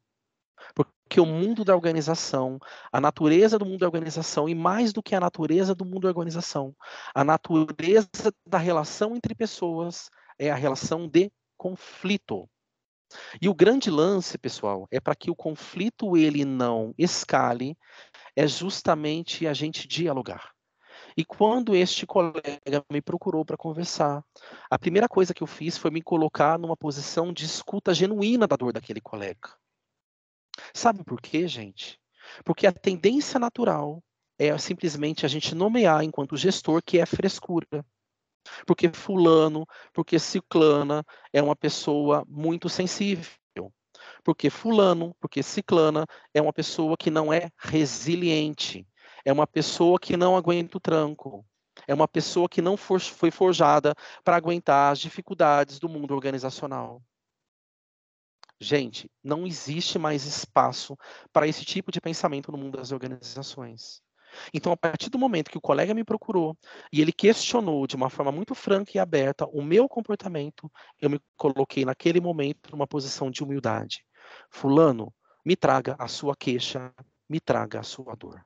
Porque o mundo da organização, a natureza do mundo da organização, e mais do que a natureza do mundo da organização, a natureza da relação entre pessoas é a relação de conflito. E o grande lance, pessoal, é para que o conflito ele não escale, é justamente a gente dialogar. E quando este colega me procurou para conversar, a primeira coisa que eu fiz foi me colocar numa posição de escuta genuína da dor daquele colega. Sabe por quê, gente? Porque a tendência natural é simplesmente a gente nomear enquanto gestor que é frescura. Porque fulano, porque ciclana é uma pessoa muito sensível. Porque fulano, porque ciclana é uma pessoa que não é resiliente. É uma pessoa que não aguenta o tranco. É uma pessoa que não foi forjada para aguentar as dificuldades do mundo organizacional. Gente, não existe mais espaço para esse tipo de pensamento no mundo das organizações. Então, a partir do momento que o colega me procurou e ele questionou de uma forma muito franca e aberta o meu comportamento, eu me coloquei naquele momento numa posição de humildade. Fulano, me traga a sua queixa, me traga a sua dor.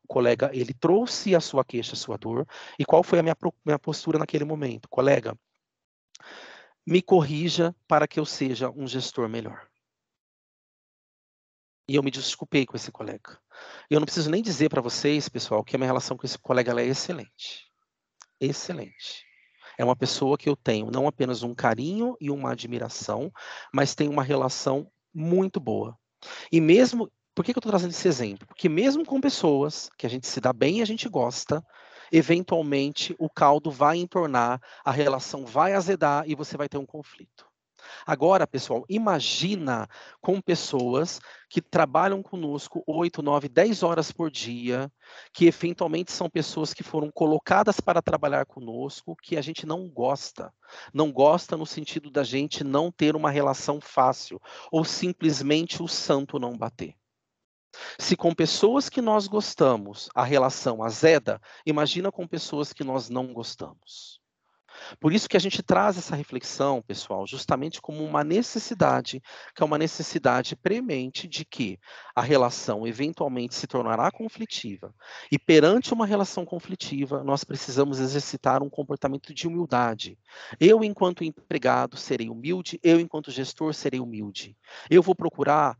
O colega, ele trouxe a sua queixa, a sua dor, e qual foi a minha postura naquele momento? Colega, me corrija para que eu seja um gestor melhor. E eu me desculpei com esse colega. Eu não preciso nem dizer para vocês, pessoal, que a minha relação com esse colega ela é excelente. Excelente. É uma pessoa que eu tenho não apenas um carinho e uma admiração, mas tenho uma relação muito boa. E mesmo, por que eu estou trazendo esse exemplo? Porque mesmo com pessoas que a gente se dá bem e a gente gosta, eventualmente o caldo vai entornar, a relação vai azedar e você vai ter um conflito. Agora, pessoal, imagina com pessoas que trabalham conosco 8, 9, 10 horas por dia, que eventualmente são pessoas que foram colocadas para trabalhar conosco, que a gente não gosta. Não gosta no sentido da gente não ter uma relação fácil, ou simplesmente o santo não bater. Se com pessoas que nós gostamos a relação azeda, imagina com pessoas que nós não gostamos. Por isso que a gente traz essa reflexão, pessoal, justamente como uma necessidade, que é uma necessidade premente de que a relação eventualmente se tornará conflitiva. E perante uma relação conflitiva, nós precisamos exercitar um comportamento de humildade. Eu, enquanto empregado, serei humilde, eu, enquanto gestor, serei humilde. Eu vou procurar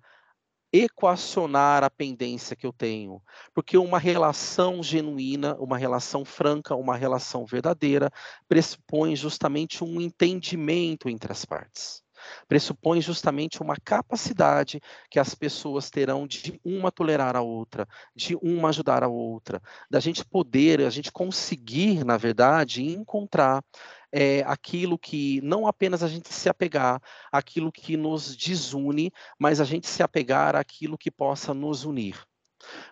equacionar a pendência que eu tenho, porque uma relação genuína, uma relação franca, uma relação verdadeira, pressupõe justamente um entendimento entre as partes. Pressupõe justamente uma capacidade que as pessoas terão de uma tolerar a outra, de uma ajudar a outra, da gente poder, a gente conseguir, na verdade, encontrar aquilo que não apenas a gente se apegar àquilo que nos desune, mas a gente se apegar àquilo que possa nos unir.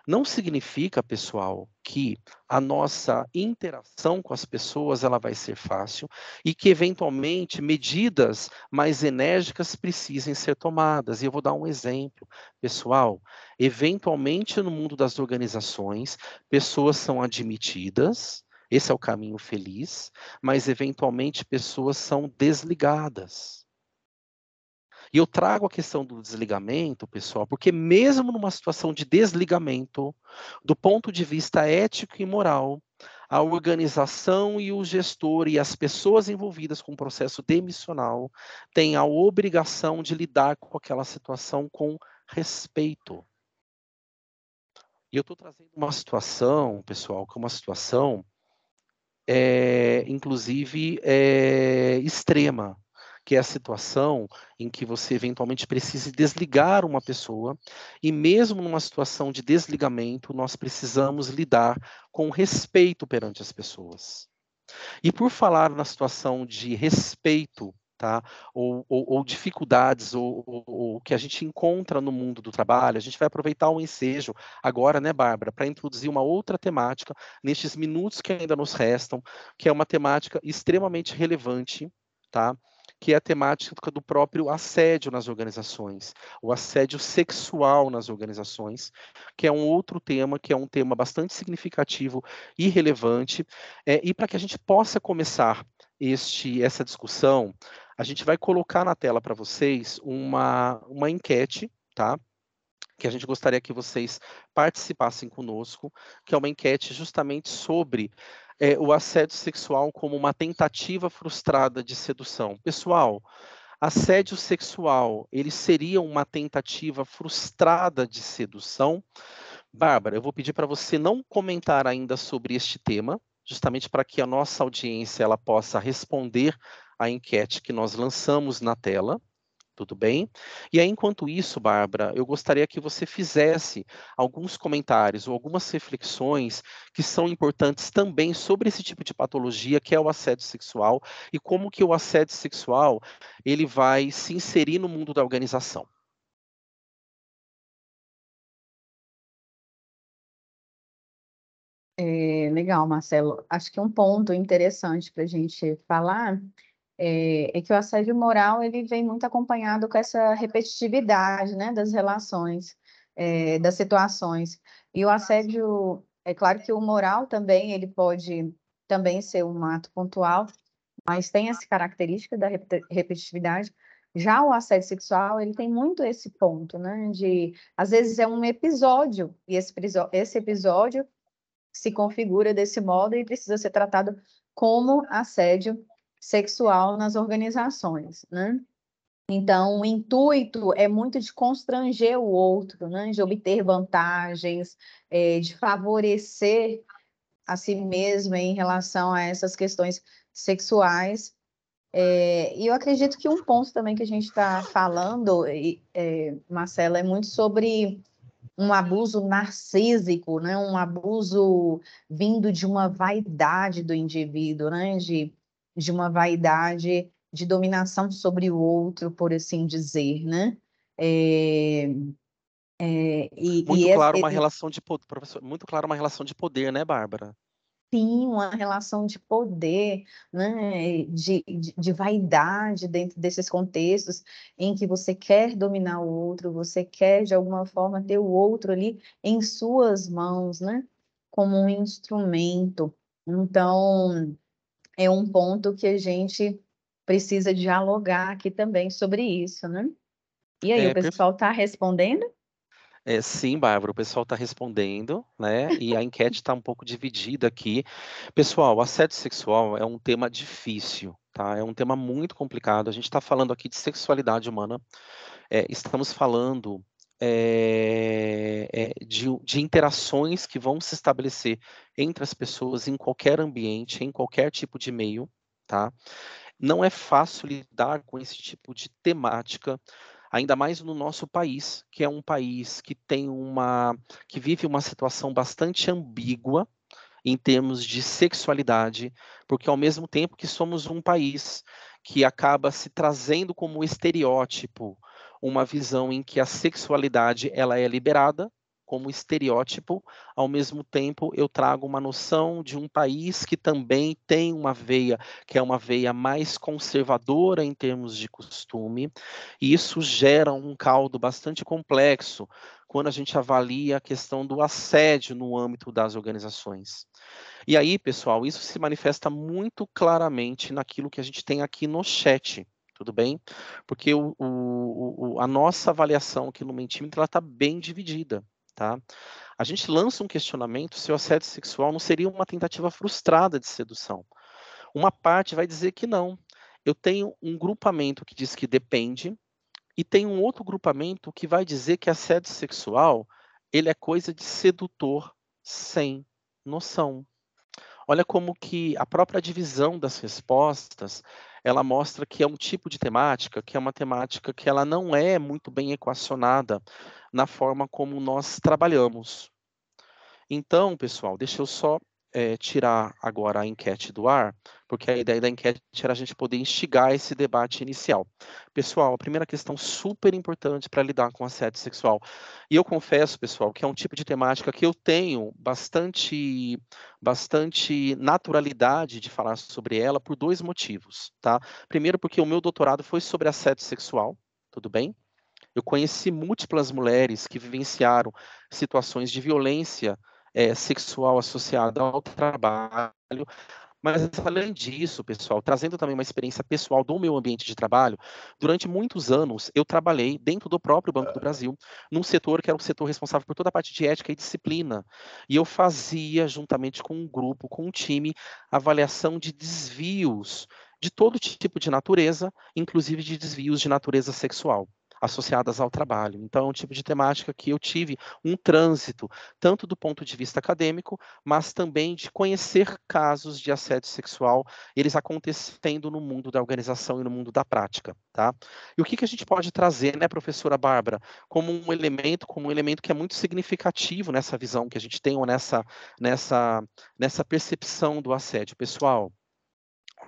Não significa, pessoal, que a nossa interação com as pessoas ela vai ser fácil e que, eventualmente, medidas mais enérgicas precisem ser tomadas. E eu vou dar um exemplo. Pessoal, eventualmente, no mundo das organizações, pessoas são admitidas, esse é o caminho feliz, mas, eventualmente, pessoas são desligadas. E eu trago a questão do desligamento, pessoal, porque mesmo numa situação de desligamento, do ponto de vista ético e moral, a organização e o gestor e as pessoas envolvidas com o processo demissional têm a obrigação de lidar com aquela situação com respeito. E eu estou trazendo uma situação, pessoal, que é uma situação, inclusive, extrema, que é a situação em que você eventualmente precise desligar uma pessoa, e mesmo numa situação de desligamento, nós precisamos lidar com respeito perante as pessoas. E por falar na situação de respeito, tá? Ou dificuldades, ou que a gente encontra no mundo do trabalho, a gente vai aproveitar o ensejo agora, né, Bárbara, para introduzir uma outra temática nestes minutos que ainda nos restam, que é uma temática extremamente relevante, tá? Que é a temática do próprio assédio nas organizações, o assédio sexual nas organizações, que é um outro tema, que é um tema bastante significativo e relevante, e para que a gente possa começar essa discussão, a gente vai colocar na tela para vocês uma enquete, tá? Que a gente gostaria que vocês participassem conosco, que é uma enquete justamente sobre o assédio sexual como uma tentativa frustrada de sedução. Pessoal, assédio sexual, ele seria uma tentativa frustrada de sedução? Bárbara, eu vou pedir para você não comentar ainda sobre este tema, justamente para que a nossa audiência ela possa responder à enquete que nós lançamos na tela, tudo bem? E aí, enquanto isso, Bárbara, eu gostaria que você fizesse alguns comentários ou algumas reflexões que são importantes também sobre esse tipo de patologia, que é o assédio sexual, e como que o assédio sexual ele vai se inserir no mundo da organização. Legal, Marcelo. Acho que um ponto interessante para a gente falar é que o assédio moral ele vem muito acompanhado com essa repetitividade, né, das relações, das situações. E o assédio, é claro que o moral também ele pode também ser um ato pontual, mas tem essa característica da repetitividade. Já o assédio sexual, ele tem muito esse ponto, né, de às vezes é um episódio e esse episódio se configura desse modo e precisa ser tratado como assédio sexual nas organizações, né? Então, o intuito é muito de constranger o outro, né? De obter vantagens, de favorecer a si mesmo em relação a essas questões sexuais. E eu acredito que um ponto também que a gente está falando, Marcela, é muito sobre um abuso narcísico, né? Um abuso vindo de uma vaidade do indivíduo, né? De uma vaidade de dominação sobre o outro, por assim dizer, né? É, Muito claro uma e relação de poder, professor, muito claro uma relação de poder, né, Bárbara? sim, uma relação de poder, né? De vaidade dentro desses contextos em que você quer dominar o outro, você quer, de alguma forma, ter o outro ali em suas mãos, né? Como um instrumento. Então, é um ponto que a gente precisa dialogar aqui também sobre isso, né? E aí, o É, pessoal está respondendo? sim, Bárbara, o pessoal está respondendo, né? E a enquete está um pouco dividida aqui. Pessoal, o assédio sexual é um tema difícil, tá? É um tema muito complicado. A gente está falando aqui de sexualidade humana, estamos falando de interações que vão se estabelecer entre as pessoas em qualquer ambiente, em qualquer tipo de meio, tá? Não é fácil lidar com esse tipo de temática, ainda mais no nosso país, que é um país que vive uma situação bastante ambígua em termos de sexualidade, porque ao mesmo tempo que somos um país que acaba se trazendo como estereótipo uma visão em que a sexualidade ela é liberada como estereótipo, ao mesmo tempo eu trago uma noção de um país que também tem uma veia, que é uma veia mais conservadora em termos de costume, e isso gera um caldo bastante complexo quando a gente avalia a questão do assédio no âmbito das organizações. E aí, pessoal, isso se manifesta muito claramente naquilo que a gente tem aqui no chat, tudo bem? Porque a nossa avaliação aqui no Mentimeter está bem dividida, tá? A gente lança um questionamento se o assédio sexual não seria uma tentativa frustrada de sedução. Uma parte vai dizer que não. Eu tenho um grupamento que diz que depende, e tem um outro grupamento que vai dizer que assédio sexual ele é coisa de sedutor sem noção. Olha como que a própria divisão das respostas, ela mostra que é um tipo de temática, que é uma temática que ela não é muito bem equacionada na forma como nós trabalhamos. Então, pessoal, deixa eu só tirar agora a enquete do ar, porque a ideia da enquete era a gente poder instigar esse debate inicial. Pessoal, a primeira questão super importante para lidar com assédio sexual. E eu confesso, pessoal, que é um tipo de temática que eu tenho bastante naturalidade de falar sobre ela por dois motivos, tá? Primeiro, porque o meu doutorado foi sobre assédio sexual, tudo bem? Eu conheci múltiplas mulheres que vivenciaram situações de violência sexual associada ao trabalho, mas além disso, pessoal, trazendo também uma experiência pessoal do meu ambiente de trabalho, durante muitos anos eu trabalhei dentro do próprio Banco do Brasil, num setor que era o setor responsável por toda a parte de ética e disciplina, e eu fazia, juntamente com um grupo, com um time, avaliação de desvios de todo tipo de natureza, inclusive de desvios de natureza sexual associadas ao trabalho. Então, é um tipo de temática que eu tive um trânsito, tanto do ponto de vista acadêmico, mas também de conhecer casos de assédio sexual, eles acontecendo no mundo da organização e no mundo da prática, tá? E o que a gente pode trazer, né, professora Bárbara, como um elemento que é muito significativo nessa visão que a gente tem, ou nessa percepção do assédio. Pessoal,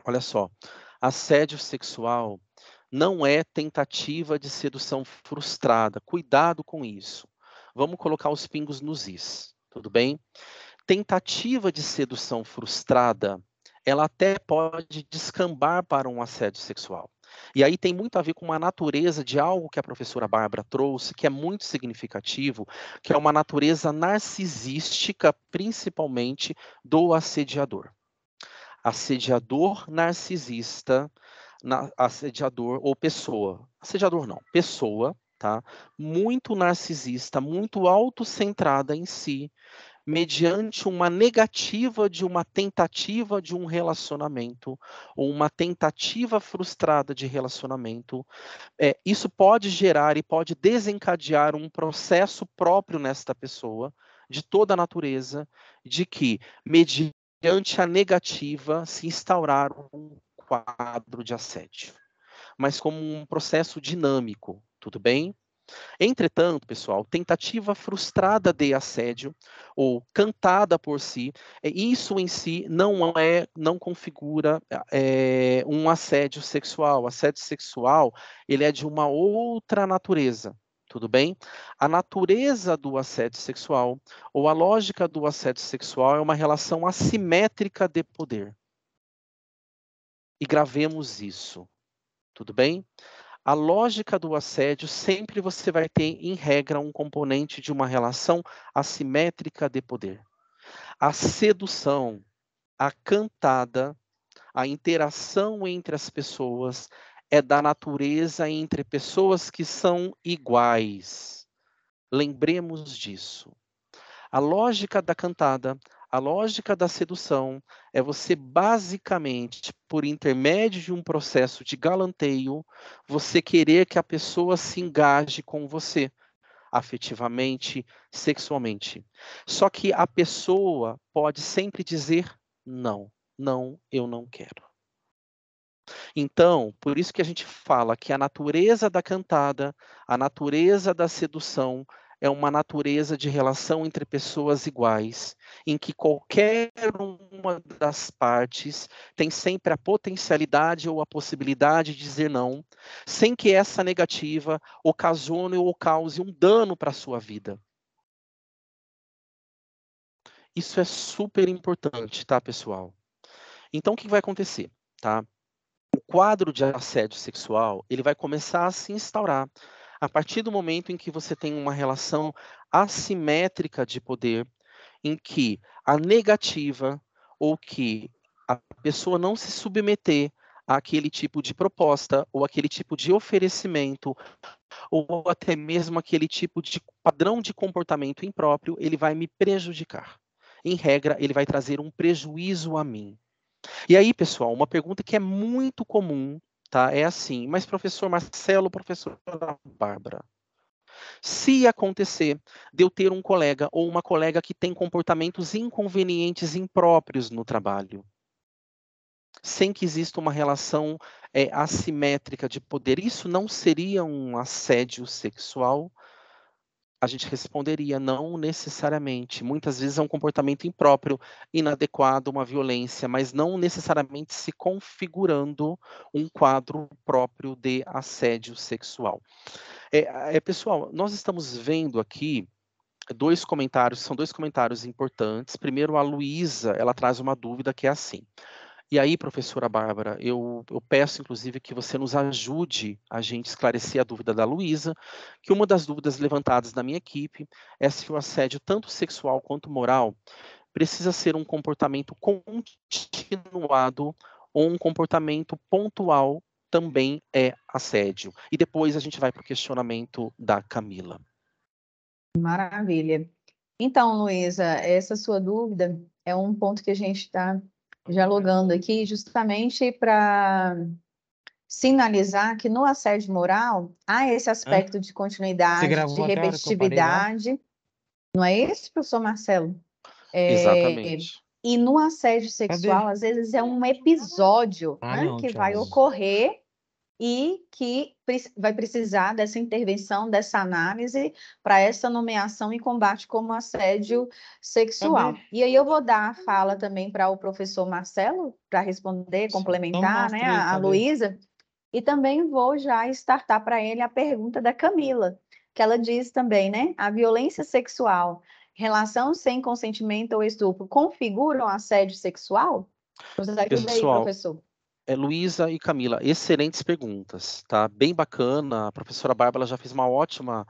olha só, assédio sexual não é tentativa de sedução frustrada. Cuidado com isso. Vamos colocar os pingos nos is, tudo bem? Tentativa de sedução frustrada, ela até pode descambar para um assédio sexual. E aí tem muito a ver com uma natureza de algo que a professora Bárbara trouxe, que é muito significativo, que é uma natureza narcisística, principalmente do assediador. Assediador narcisista, assediador ou pessoa, assediador não, pessoa, tá? Muito narcisista, muito autocentrada em si, mediante uma negativa de uma tentativa de um relacionamento, ou uma tentativa frustrada de relacionamento, isso pode gerar e pode desencadear um processo próprio nesta pessoa, de toda a natureza, de que, mediante a negativa, se instaurar um quadro de assédio, mas como um processo dinâmico, tudo bem? Entretanto, pessoal, tentativa frustrada de assédio ou cantada por si, isso em si não configura um assédio sexual. Assédio sexual, ele é de uma outra natureza. Tudo bem? A natureza do assédio sexual ou a lógica do assédio sexual é uma relação assimétrica de poder. E gravemos isso. Tudo bem? A lógica do assédio sempre você vai ter, em regra, um componente de uma relação assimétrica de poder. A sedução, a cantada, a interação entre as pessoas é da natureza entre pessoas que são iguais. Lembremos disso. A lógica da cantada, a lógica da sedução é você basicamente, por intermédio de um processo de galanteio, você querer que a pessoa se engaje com você, afetivamente, sexualmente. Só que a pessoa pode sempre dizer não, não, eu não quero. Então, por isso que a gente fala que a natureza da cantada, a natureza da sedução, é uma natureza de relação entre pessoas iguais, em que qualquer uma das partes tem sempre a potencialidade ou a possibilidade de dizer não, sem que essa negativa ocasione ou cause um dano para a sua vida. Isso é super importante, tá, pessoal? Então, o que vai acontecer, tá? O quadro de assédio sexual, ele vai começar a se instaurar a partir do momento em que você tem uma relação assimétrica de poder, em que a negativa ou que a pessoa não se submeter àquele tipo de proposta ou aquele tipo de oferecimento ou até mesmo aquele tipo de padrão de comportamento impróprio, ele vai me prejudicar. Em regra, ele vai trazer um prejuízo a mim. E aí, pessoal, uma pergunta que é muito comum, tá? É assim, mas professor Marcelo, professora Bárbara, Se acontecer de eu ter um colega ou uma colega que tem comportamentos inconvenientes impróprios no trabalho, sem que exista uma relação assimétrica de poder, isso não seria um assédio sexual? A gente responderia, não necessariamente. Muitas vezes é um comportamento impróprio, inadequado, uma violência, mas não necessariamente se configurando um quadro próprio de assédio sexual. Pessoal, nós estamos vendo aqui dois comentários, são dois comentários importantes. Primeiro, a Luísa, ela traz uma dúvida que é assim: e aí, professora Bárbara, eu peço, inclusive, que você nos ajude a gente esclarecer a dúvida da Luísa, que uma das dúvidas levantadas na minha equipe é se o assédio, tanto sexual quanto moral, precisa ser um comportamento continuado ou um comportamento pontual também é assédio. E depois a gente vai para o questionamento da Camila. Maravilha. Então, Luísa, essa sua dúvida é um ponto que a gente está dialogando aqui justamente para sinalizar que no assédio moral há esse aspecto de Você continuidade, gravou de até a hora que eu parei lá? repetitividade. Não é isso, professor Marcelo? Exatamente. E no assédio sexual, Cadê? às vezes é um episódio, Ah, né, não, que vai Thiago. ocorrer e que vai precisar dessa intervenção, dessa análise para essa nomeação e combate como assédio sexual. Cadê? E aí eu vou dar a fala também para o professor Marcelo, para responder, Então complementar, né, mostra aí, a cadê? Luísa, e também vou já startar para ele a pergunta da Camila, que ela diz também, né, a violência sexual, relação sem consentimento ou estupro, configuram assédio sexual? Nos ajuda aí, Pessoal, professor. Luísa e Camila, excelentes perguntas, tá? Bem bacana. A professora Bárbara já fez uma ótima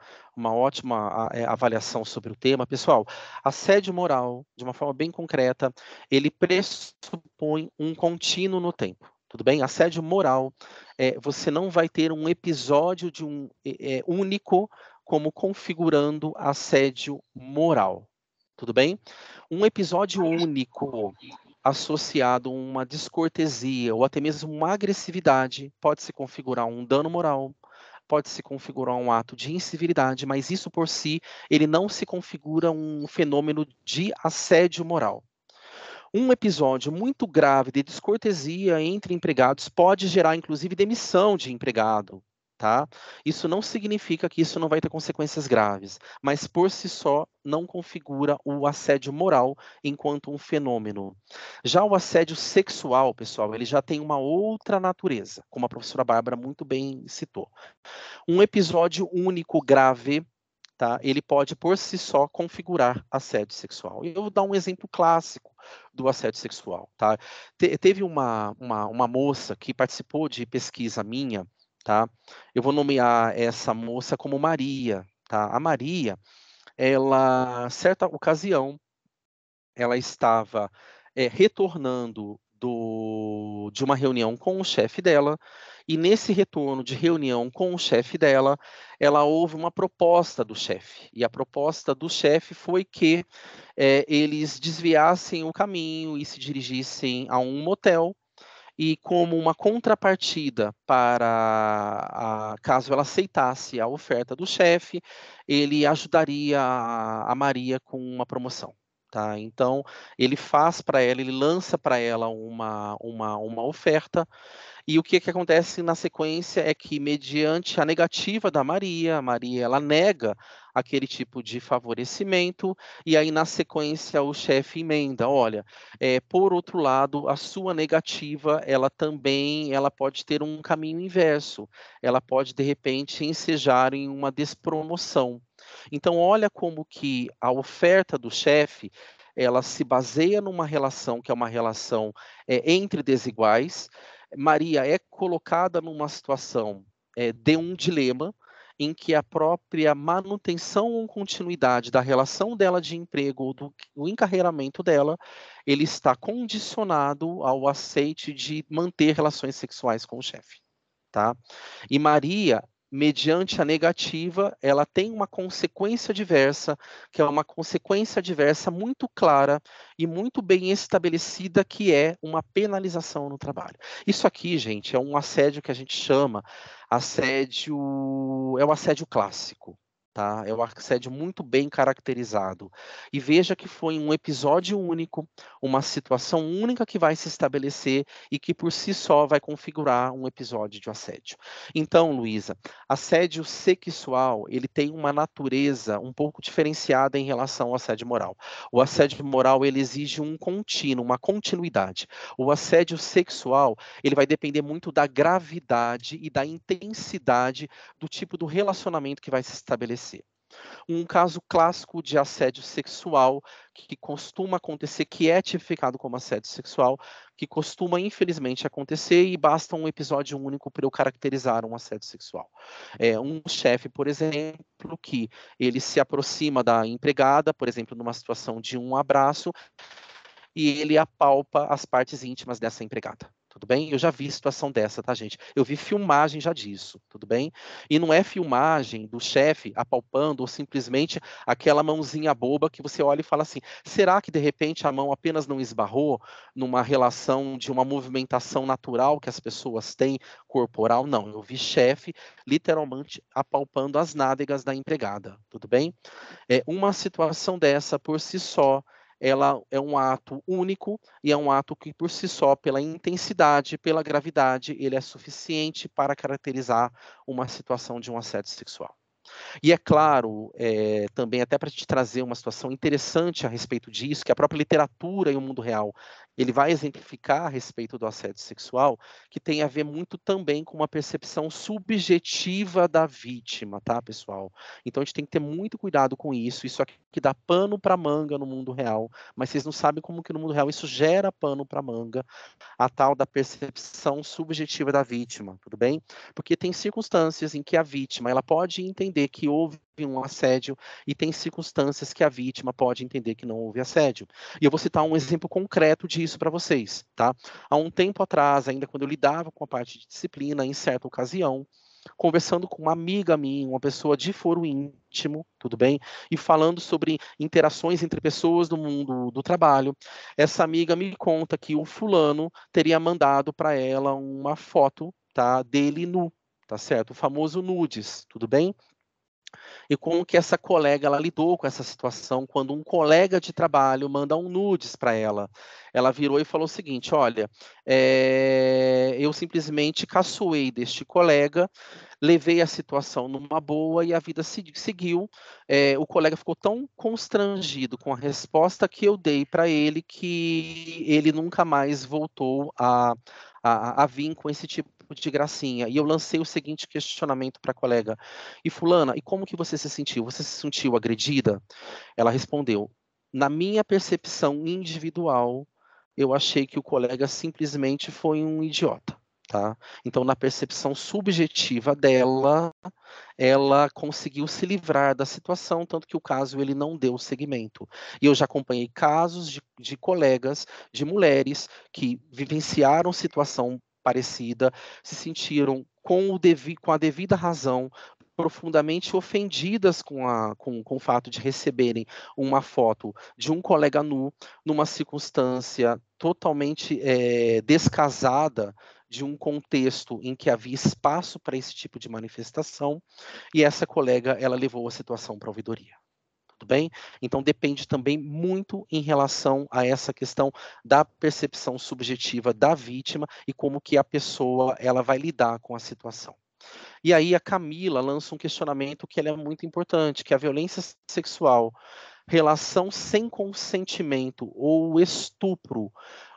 avaliação sobre o tema. Pessoal, assédio moral, de uma forma bem concreta, ele pressupõe um contínuo no tempo. Tudo bem? Assédio moral, você não vai ter um episódio de único como configurando assédio moral. Tudo bem? Um episódio único associado a uma descortesia ou até mesmo uma agressividade, pode se configurar um dano moral, pode se configurar um ato de incivilidade, mas isso por si, ele não se configura um fenômeno de assédio moral. Um episódio muito grave de descortesia entre empregados pode gerar, inclusive, demissão de empregado, tá? Isso não significa que isso não vai ter consequências graves, mas por si só não configura o assédio moral enquanto um fenômeno. Já o assédio sexual, pessoal, ele já tem uma outra natureza, como a professora Bárbara muito bem citou. Um episódio único grave, tá? Ele pode por si só configurar assédio sexual. Eu vou dar um exemplo clássico do assédio sexual, tá? Teve uma moça que participou de pesquisa minha, tá? Eu vou nomear essa moça como Maria, tá? A Maria, ela, certa ocasião, ela estava retornando de uma reunião com o chefe dela, e nesse retorno de reunião com o chefe dela, ela houve uma proposta do chefe, e a proposta do chefe foi que eles desviassem o caminho e se dirigissem a um motel, e como uma contrapartida para caso ela aceitasse a oferta do chefe, ele ajudaria a Maria com uma promoção. Tá? Então, ele faz para ela, ele lança para ela uma oferta, e o que acontece na sequência é que, mediante a negativa da Maria, a Maria ela nega aquele tipo de favorecimento, e aí na sequência o chefe emenda, olha, por outro lado, a sua negativa, ela pode ter um caminho inverso, ela pode de repente ensejar em uma despromoção. Então olha como que a oferta do chefe, ela se baseia numa relação que é uma relação entre desiguais. Maria é colocada numa situação de um dilema em que a própria manutenção ou continuidade da relação dela de emprego ou do encarreiramento dela, ele está condicionado ao aceite de manter relações sexuais com o chefe, tá? E Maria, mediante a negativa, ela tem uma consequência adversa, que é uma consequência adversa muito clara e muito bem estabelecida, que é uma penalização no trabalho. Isso aqui, gente, é um assédio que a gente chama assédio, é o assédio clássico. tá? É um assédio muito bem caracterizado. E veja que foi um episódio único, uma situação única que vai se estabelecer e que por si só vai configurar um episódio de assédio. Então, Luísa, assédio sexual, ele tem uma natureza um pouco diferenciada em relação ao assédio moral. O assédio moral, ele exige um contínuo, uma continuidade. O assédio sexual, ele vai depender muito da gravidade e da intensidade do tipo do relacionamento que vai se estabelecer. Um caso clássico de assédio sexual que costuma acontecer, que é tipificado como assédio sexual, que costuma, infelizmente, acontecer e basta um episódio único para eu caracterizar um assédio sexual. É um chefe, por exemplo, que ele se aproxima da empregada, por exemplo, numa situação de um abraço, e ele apalpa as partes íntimas dessa empregada. Tudo bem? Eu já vi situação dessa, tá, gente? Eu vi filmagem já disso, tudo bem? E não é filmagem do chefe apalpando ou simplesmente aquela mãozinha boba que você olha e fala assim: será que de repente a mão apenas não esbarrou numa relação de uma movimentação natural que as pessoas têm corporal? Não, eu vi chefe literalmente apalpando as nádegas da empregada, tudo bem? Uma situação dessa, por si só, ela é um ato único e é um ato que, por si só, pela intensidade, pela gravidade, ele é suficiente para caracterizar uma situação de um assédio sexual. E é claro, também até para te trazer uma situação interessante a respeito disso, que a própria literatura e o mundo real, ele vai exemplificar a respeito do assédio sexual, que tem a ver muito também com uma percepção subjetiva da vítima, tá, pessoal? Então a gente tem que ter muito cuidado com isso aqui que dá pano para manga no mundo real, mas vocês não sabem como que no mundo real isso gera pano para manga, a tal da percepção subjetiva da vítima, tudo bem? Porque tem circunstâncias em que a vítima ela pode entender que houve um assédio e tem circunstâncias que a vítima pode entender que não houve assédio. E eu vou citar um exemplo concreto disso para vocês, tá? Há um tempo atrás, ainda quando eu lidava com a parte de disciplina, em certa ocasião, conversando com uma amiga minha, uma pessoa de foro íntimo, tudo bem? E falando sobre interações entre pessoas do mundo do trabalho, essa amiga me conta que o fulano teria mandado para ela uma foto, tá, dele nu, tá certo? O famoso nudes, tudo bem? E como que essa colega ela lidou com essa situação quando um colega de trabalho manda um nudes para ela. Ela virou e falou o seguinte: olha, eu simplesmente caçoei deste colega, levei a situação numa boa e a vida seguiu. O colega ficou tão constrangido com a resposta que eu dei para ele que ele nunca mais voltou a vir com esse tipo de gracinha. E eu lancei o seguinte questionamento para a colega: e fulana, e como que você se sentiu? Você se sentiu agredida? Ela respondeu: na minha percepção individual, eu achei que o colega simplesmente foi um idiota. Tá? Então, na percepção subjetiva dela, ela conseguiu se livrar da situação, tanto que o caso ele não deu seguimento. E eu já acompanhei casos de colegas, de mulheres que vivenciaram situação parecida, se sentiram com a devida razão profundamente ofendidas com o fato de receberem uma foto de um colega nu numa circunstância totalmente descasada de um contexto em que havia espaço para esse tipo de manifestação, e essa colega ela levou a situação para a ouvidoria. Tudo bem? Então depende também muito em relação a essa questão da percepção subjetiva da vítima e como que a pessoa ela vai lidar com a situação. E aí a Camila lança um questionamento que ele é muito importante, que é a violência sexual, relação sem consentimento ou estupro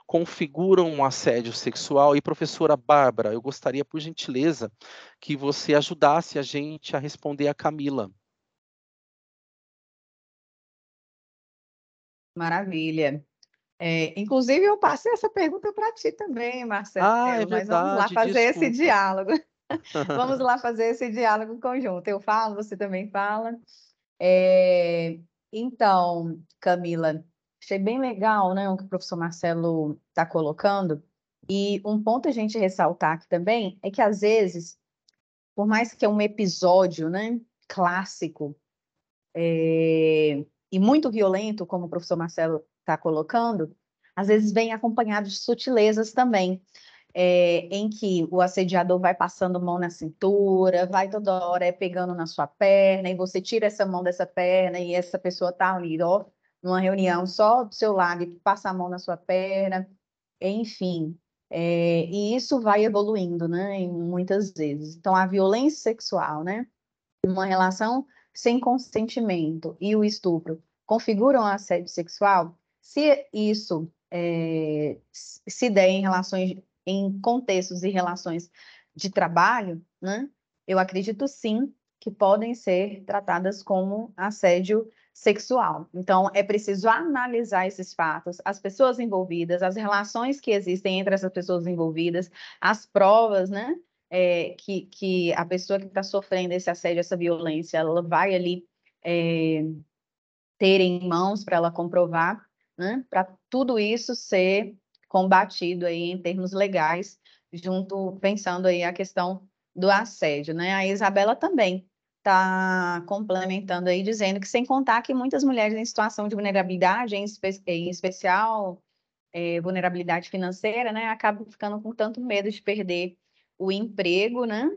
configuram um assédio sexual. E professora Bárbara, eu gostaria, por gentileza, que você ajudasse a gente a responder a Camila. Maravilha. Inclusive, eu passei essa pergunta para ti também, Marcelo, Ah, é mas vamos lá verdade, fazer esse desculpa. diálogo. Vamos lá fazer esse diálogo conjunto. Eu falo, você também fala. Então, Camila, achei bem legal, né, o que o professor Marcelo está colocando. E um ponto a gente ressaltar aqui também é que, às vezes, por mais que é um episódio, né, clássico, e muito violento, como o professor Marcelo está colocando, às vezes vem acompanhado de sutilezas também. em que o assediador vai passando mão na cintura, vai toda hora pegando na sua perna, e você tira essa mão dessa perna, e essa pessoa está ali, ó, numa reunião só do seu lado, e passa a mão na sua perna, enfim. E isso vai evoluindo, né, muitas vezes. Então, a violência sexual, né, uma relação sem consentimento e o estupro configuram o assédio sexual, se isso se der em relações, em contextos e relações de trabalho, né, eu acredito sim que podem ser tratadas como assédio sexual. Então, é preciso analisar esses fatos, as pessoas envolvidas, as relações que existem entre essas pessoas envolvidas, as provas, né, que a pessoa que está sofrendo esse assédio, essa violência, ela vai ali ter em mãos para ela comprovar, né, para tudo isso ser combatido aí em termos legais, pensando aí a questão do assédio, né? A Isabela também está complementando aí, dizendo que sem contar que muitas mulheres em situação de vulnerabilidade, em especial vulnerabilidade financeira, né, acabam ficando com tanto medo de perder o emprego, né,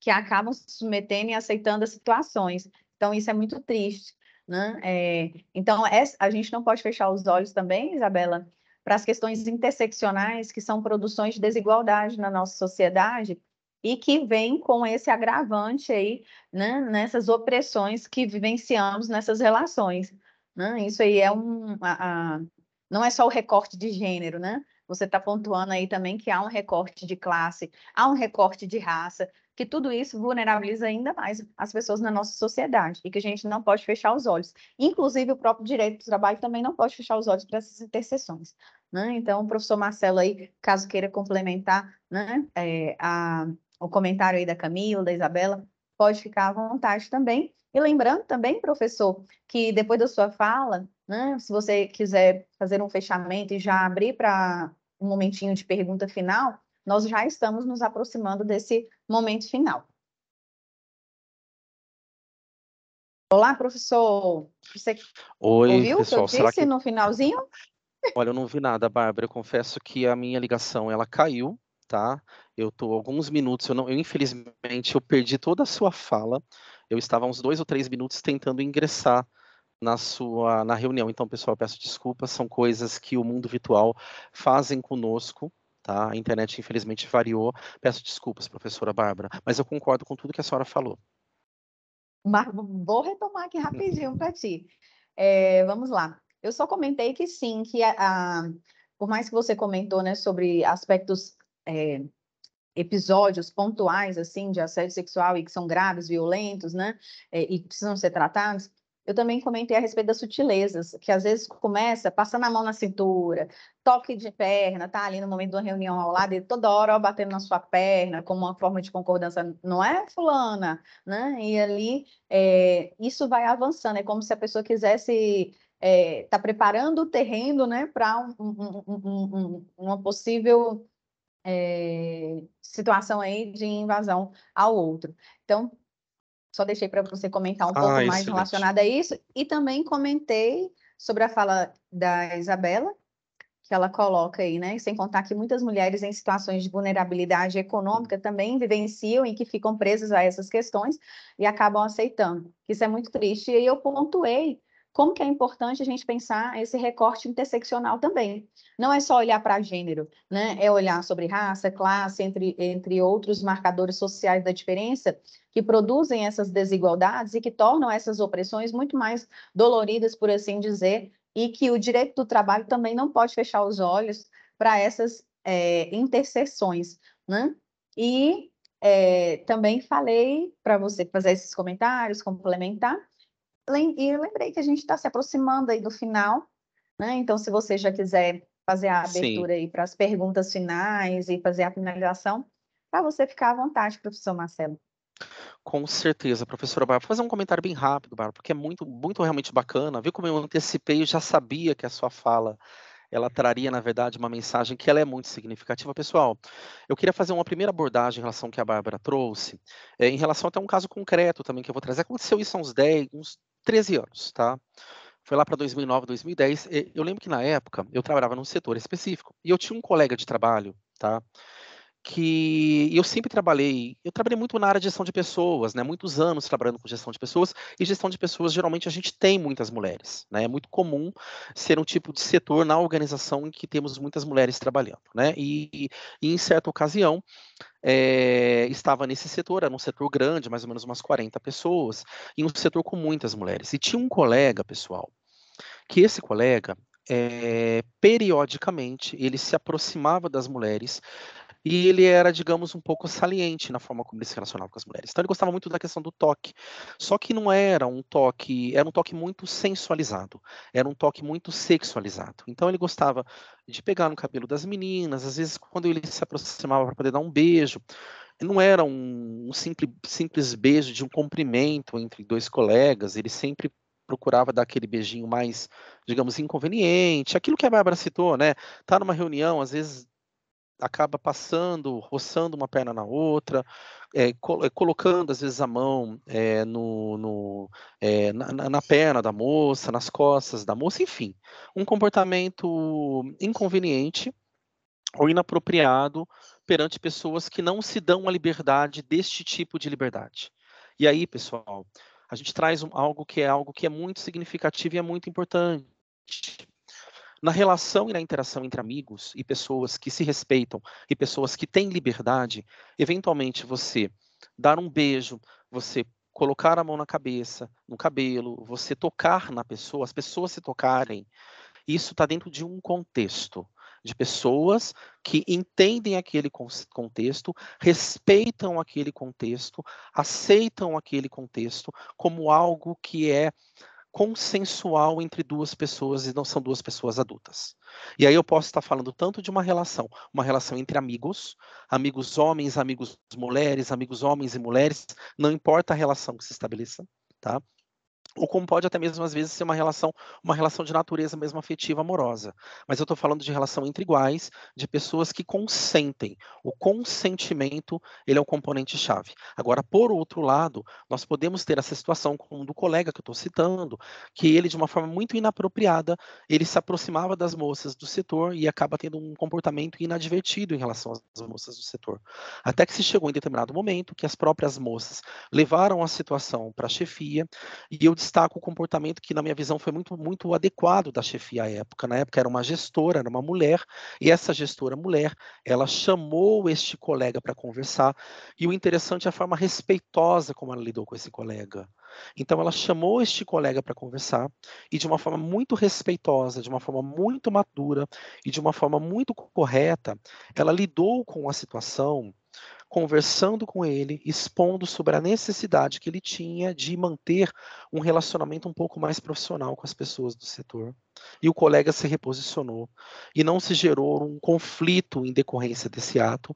que acabam se submetendo e aceitando as situações. Então, isso é muito triste, né? Então, a gente não pode fechar os olhos também, Isabela, para as questões interseccionais, que são produções de desigualdade na nossa sociedade, e que vem com esse agravante aí, né, nessas opressões que vivenciamos nessas relações, né? Isso aí é não é só o recorte de gênero, né? Você está pontuando aí também que há um recorte de classe, há um recorte de raça, que tudo isso vulnerabiliza ainda mais as pessoas na nossa sociedade e que a gente não pode fechar os olhos. Inclusive, o próprio direito do trabalho também não pode fechar os olhos para essas interseções, né? Então, o professor Marcelo aí, caso queira complementar, né, o comentário aí da Camila, da Isabela, pode ficar à vontade também. E lembrando também, professor, que depois da sua fala, né, se você quiser fazer um fechamento e já abrir para um momentinho de pergunta final, nós já estamos nos aproximando desse momento final. Olá, professor. Você Oi, ouviu o que eu pessoal. Será disse que... no finalzinho? Olha, eu não vi nada, Bárbara. Eu confesso que a minha ligação ela caiu, tá? Eu tô alguns minutos, infelizmente eu perdi toda a sua fala. Eu estava uns 2 ou 3 minutos tentando ingressar na reunião. Então, pessoal, eu peço desculpas, são coisas que o mundo virtual fazem conosco, tá? A internet infelizmente variou. Peço desculpas, professora Bárbara, mas eu concordo com tudo que a senhora falou. Mas vou retomar aqui rapidinho para ti. Vamos lá. Eu só comentei que sim, que por mais que você comentou, né, sobre aspectos, episódios pontuais, assim, de assédio sexual e que são graves, violentos, né, e precisam ser tratados, eu também comentei a respeito das sutilezas, que às vezes começa passando a mão na cintura, toque de perna, tá ali no momento de uma reunião ao lado, e toda hora ó, batendo na sua perna, como uma forma de concordância, não é, fulana? Né? E ali, isso vai avançando, é como se a pessoa quisesse tá preparando o terreno, né, para uma possível situação aí de invasão ao outro. Então, só deixei para você comentar um pouco mais Excelente. relacionado a isso, e também comentei sobre a fala da Isabela, que ela coloca aí, né? Sem contar que muitas mulheres em situações de vulnerabilidade econômica também vivenciam e que ficam presas a essas questões e acabam aceitando. Isso é muito triste. E aí eu pontuei como que é importante a gente pensar esse recorte interseccional também. Não é só olhar para gênero, né? É olhar sobre raça, classe, entre outros marcadores sociais da diferença que produzem essas desigualdades e que tornam essas opressões muito mais doloridas, por assim dizer, e que o direito do trabalho também não pode fechar os olhos para essas interseções, né? E também falei para você fazer esses comentários, complementar, e lembrei que a gente está se aproximando aí do final, né? Então, se você já quiser fazer a Sim, abertura aí para as perguntas finais e fazer a finalização, para você ficar à vontade, professor Marcelo. com certeza, professora Bárbara. Vou fazer um comentário bem rápido, Bárbara, porque é muito, muito realmente bacana. Viu como eu antecipei, eu já sabia que a sua fala ela traria, na verdade, uma mensagem que ela é muito significativa. Pessoal, eu queria fazer uma primeira abordagem em relação ao que a Bárbara trouxe, em relação até a um caso concreto também que eu vou trazer. Aconteceu isso há uns 13 anos, tá? Foi lá para 2009, 2010. Eu lembro que na época eu trabalhava num setor específico e eu tinha um colega de trabalho, tá? que eu sempre trabalhei muito na área de gestão de pessoas, né? Muitos anos trabalhando com gestão de pessoas, e gestão de pessoas, geralmente, a gente tem muitas mulheres, né? É muito comum ser um tipo de setor na organização em que temos muitas mulheres trabalhando, né? E em certa ocasião, estava nesse setor, era um setor grande, mais ou menos umas 40 pessoas, e um setor com muitas mulheres. E tinha um colega, pessoal, que esse colega, periodicamente, ele se aproximava das mulheres e ele era, digamos, um pouco saliente na forma como ele se relacionava com as mulheres. Então ele gostava muito da questão do toque. Só que não era um toque, era um toque muito sensualizado, era um toque muito sexualizado. Então ele gostava de pegar no cabelo das meninas, às vezes quando ele se aproximava para poder dar um beijo, não era um simples beijo de um cumprimento entre dois colegas, ele sempre procurava dar aquele beijinho mais, digamos, inconveniente, aquilo que a Bárbara citou, né? Tá numa reunião, às vezes acaba passando, roçando uma perna na outra, colocando às vezes a mão na perna da moça, nas costas da moça, enfim, um comportamento inconveniente ou inapropriado perante pessoas que não se dão a liberdade deste tipo de liberdade. E aí, pessoal, a gente traz algo que é muito significativo e é muito importante. Na relação e na interação entre amigos e pessoas que se respeitam e pessoas que têm liberdade, eventualmente você dar um beijo, você colocar a mão na cabeça, no cabelo, você tocar na pessoa, as pessoas se tocarem, isso está dentro de um contexto, de pessoas que entendem aquele contexto, respeitam aquele contexto, aceitam aquele contexto como algo que é consensual entre duas pessoas e não são duas pessoas adultas. E aí eu posso estar falando tanto de uma relação entre amigos, amigos homens, amigos mulheres, amigos homens e mulheres, não importa a relação que se estabeleça, tá? Ou como pode até mesmo, às vezes, ser uma relação de natureza mesmo afetiva, amorosa. Mas eu estou falando de relação entre iguais, de pessoas que consentem. O consentimento, ele é o componente-chave. Agora, por outro lado, nós podemos ter essa situação como do colega que eu estou citando, que ele, de uma forma muito inapropriada, ele se aproximava das moças do setor e acaba tendo um comportamento inadvertido em relação às moças do setor. Até que se chegou em determinado momento que as próprias moças levaram a situação para a chefia, e eu destaco o comportamento que, na minha visão, foi muito, muito adequado da chefia à época. Na época era uma gestora, era uma mulher, e essa gestora mulher, ela chamou este colega para conversar, e o interessante é a forma respeitosa como ela lidou com esse colega. Então ela chamou este colega para conversar, e de uma forma muito respeitosa, de uma forma muito madura, e de uma forma muito correta, ela lidou com a situação, conversando com ele, expondo sobre a necessidade que ele tinha de manter um relacionamento um pouco mais profissional com as pessoas do setor. E o colega se reposicionou. E não se gerou um conflito em decorrência desse ato,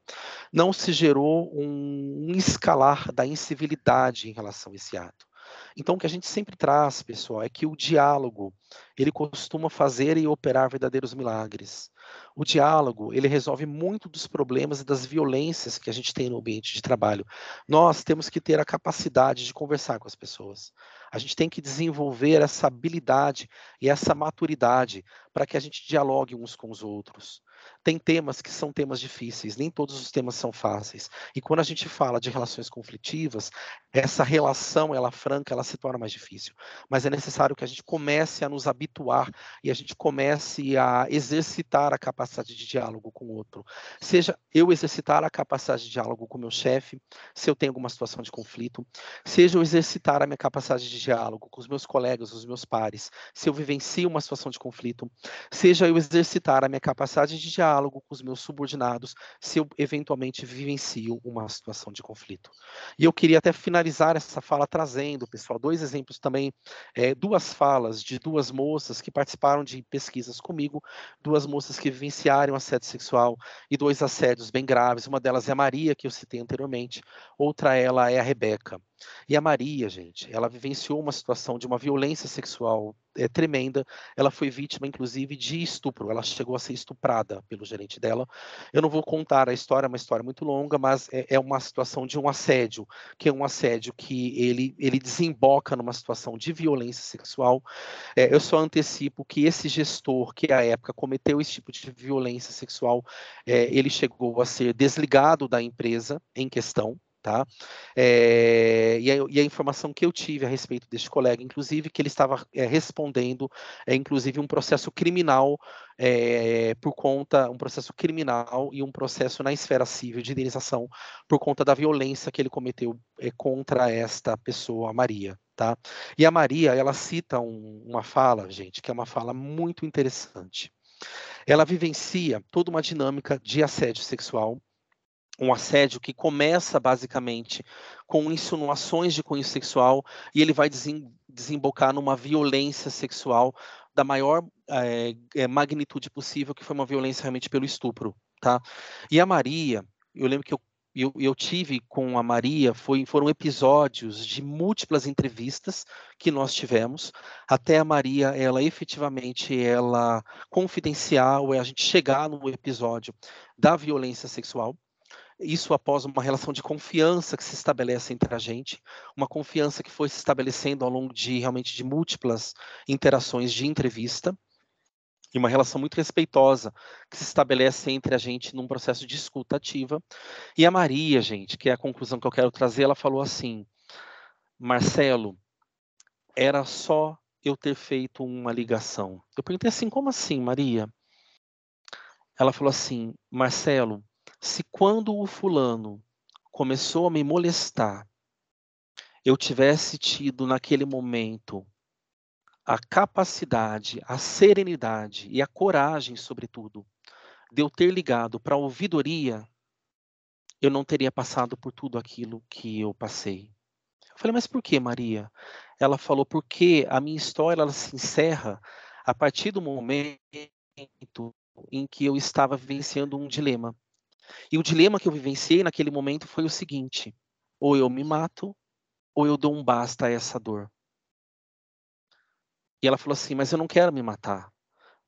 não se gerou um escalar da incivilidade em relação a esse ato. Então, o que a gente sempre traz, pessoal, é que o diálogo, ele costuma fazer e operar verdadeiros milagres. O diálogo, ele resolve muito dos problemas e das violências que a gente tem no ambiente de trabalho. Nós temos que ter a capacidade de conversar com as pessoas. A gente tem que desenvolver essa habilidade e essa maturidade para que a gente dialogue uns com os outros. Tem temas que são temas difíceis, nem todos os temas são fáceis. E quando a gente fala de relações conflitivas, essa relação, ela franca, ela se torna mais difícil. Mas é necessário que a gente comece a nos habituar e a gente comece a exercitar a capacidade de diálogo com o outro. Seja eu exercitar a capacidade de diálogo com o meu chefe, se eu tenho alguma situação de conflito, seja eu exercitar a minha capacidade de diálogo com os meus colegas, os meus pares, se eu vivencio uma situação de conflito, seja eu exercitar a minha capacidade de diálogo com os meus subordinados, se eu eventualmente vivencio uma situação de conflito. E eu queria até finalizar essa fala trazendo, pessoal, dois exemplos também, duas falas de duas moças que participaram de pesquisas comigo, duas moças que vivenciaram assédio sexual e dois assédios bem graves. Uma delas é a Maria, que eu citei anteriormente, outra ela é a Rebeca. E a Maria, gente, ela vivenciou uma situação de uma violência sexual tremenda. Ela foi vítima, inclusive, de estupro. Ela chegou a ser estuprada pelo gerente dela. Eu não vou contar a história, é uma história muito longa, mas é uma situação de um assédio, que é um assédio que ele desemboca numa situação de violência sexual. Eu só antecipo que esse gestor, que à época cometeu esse tipo de violência sexual, ele chegou a ser desligado da empresa em questão. Tá? E a informação que eu tive a respeito deste colega, inclusive, que ele estava respondendo, inclusive, um processo criminal um processo criminal e um processo na esfera civil de indenização por conta da violência que ele cometeu contra esta pessoa, a Maria. Tá? E a Maria, ela cita uma fala, gente, que é uma fala muito interessante. Ela vivencia toda uma dinâmica de assédio sexual, um assédio que começa basicamente com insinuações de cunho sexual e ele vai desembocar numa violência sexual da maior magnitude possível, que foi uma violência realmente pelo estupro, tá? E a Maria, eu lembro que eu tive com a Maria, foram episódios de múltiplas entrevistas que nós tivemos, até a Maria, ela efetivamente, ela confidenciar, ou a gente chegar no episódio da violência sexual. Isso após uma relação de confiança que se estabelece entre a gente, uma confiança que foi se estabelecendo ao longo realmente de múltiplas interações de entrevista, e uma relação muito respeitosa que se estabelece entre a gente num processo de escuta ativa. E a Maria, gente, que é a conclusão que eu quero trazer, ela falou assim: Marcelo, era só eu ter feito uma ligação. Eu perguntei assim: como assim, Maria? Ela falou assim: Marcelo, se quando o fulano começou a me molestar, eu tivesse tido naquele momento a capacidade, a serenidade e a coragem, sobretudo, de eu ter ligado para a ouvidoria, eu não teria passado por tudo aquilo que eu passei. Eu falei, mas por que, Maria? Ela falou, porque a minha história ela se encerra a partir do momento em que eu estava vivenciando um dilema. E o dilema que eu vivenciei naquele momento foi o seguinte: ou eu me mato, ou eu dou um basta a essa dor. E ela falou assim, mas eu não quero me matar,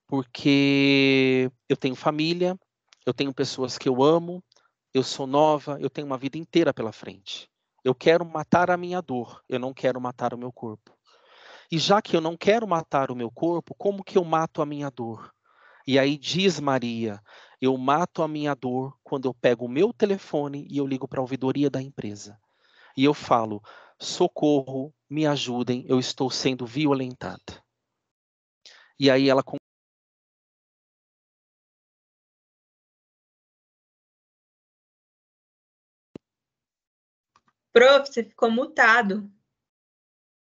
porque eu tenho família, eu tenho pessoas que eu amo, eu sou nova, eu tenho uma vida inteira pela frente. Eu quero matar a minha dor, eu não quero matar o meu corpo. E já que eu não quero matar o meu corpo, como que eu mato a minha dor? E aí diz Maria, eu mato a minha dor quando eu pego o meu telefone e eu ligo para a ouvidoria da empresa. E eu falo, socorro, me ajudem, eu estou sendo violentada. E aí ela Prof, você ficou mutado.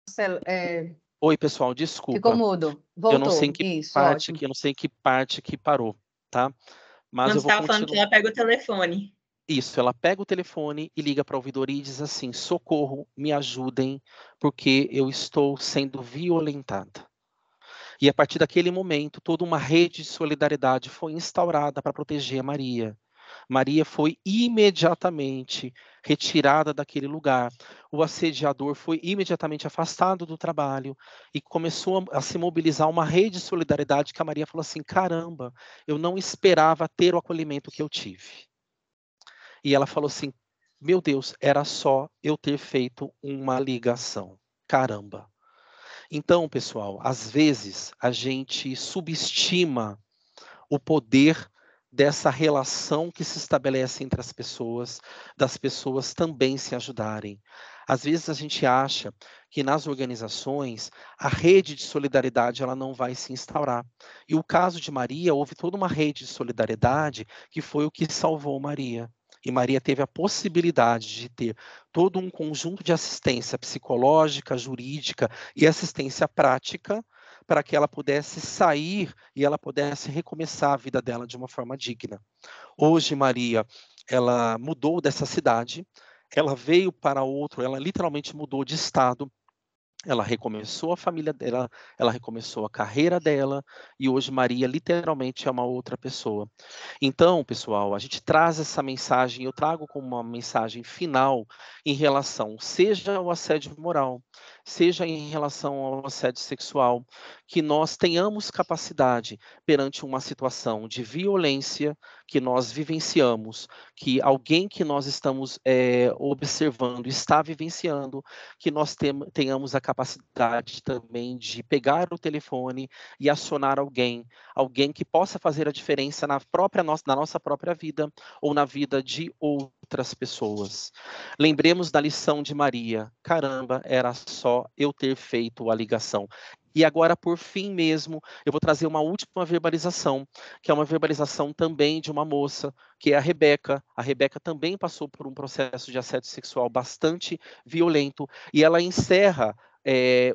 Marcelo, Oi, pessoal, ficou desculpa. mudo. Eu não sei Voltou. em que Isso, parte ótimo. eu não sei em que parte que parou, tá? Mas Quando eu você vou estava falando que continuar. ela pega o telefone. Isso, ela pega o telefone e liga para a ouvidoria e diz assim: socorro, me ajudem, porque eu estou sendo violentada. E a partir daquele momento, toda uma rede de solidariedade foi instaurada para proteger a Maria. Maria foi imediatamente retirada daquele lugar. O assediador foi imediatamente afastado do trabalho e começou a se mobilizar uma rede de solidariedade que a Maria falou assim: caramba, eu não esperava ter o acolhimento que eu tive. E ela falou assim: meu Deus, era só eu ter feito uma ligação. Caramba. Então, pessoal, às vezes a gente subestima o poder dessa relação que se estabelece entre as pessoas, das pessoas também se ajudarem. Às vezes a gente acha que nas organizações a rede de solidariedade ela não vai se instaurar. E o caso de Maria, houve toda uma rede de solidariedade que foi o que salvou Maria. E Maria teve a possibilidade de ter todo um conjunto de assistência psicológica, jurídica e assistência prática para que ela pudesse sair e ela pudesse recomeçar a vida dela de uma forma digna. Hoje, Maria, ela mudou dessa cidade, ela veio para outro, ela literalmente mudou de estado, ela recomeçou a família dela, ela recomeçou a carreira dela, e hoje Maria literalmente é uma outra pessoa. Então, pessoal, a gente traz essa mensagem, eu trago como uma mensagem final em relação, seja ao assédio moral, seja em relação ao assédio sexual, que nós tenhamos capacidade perante uma situação de violência que nós vivenciamos, que alguém que nós estamos observando está vivenciando, que nós tenhamos a capacidade também de pegar o telefone e acionar alguém, alguém que possa fazer a diferença na nossa própria vida ou na vida de outras pessoas. Lembremos da lição de Maria. Caramba, era só eu ter feito a ligação. E agora, por fim mesmo, eu vou trazer uma última verbalização, que é uma verbalização também de uma moça, que é a Rebeca. A Rebeca também passou por um processo de assédio sexual bastante violento, e ela encerra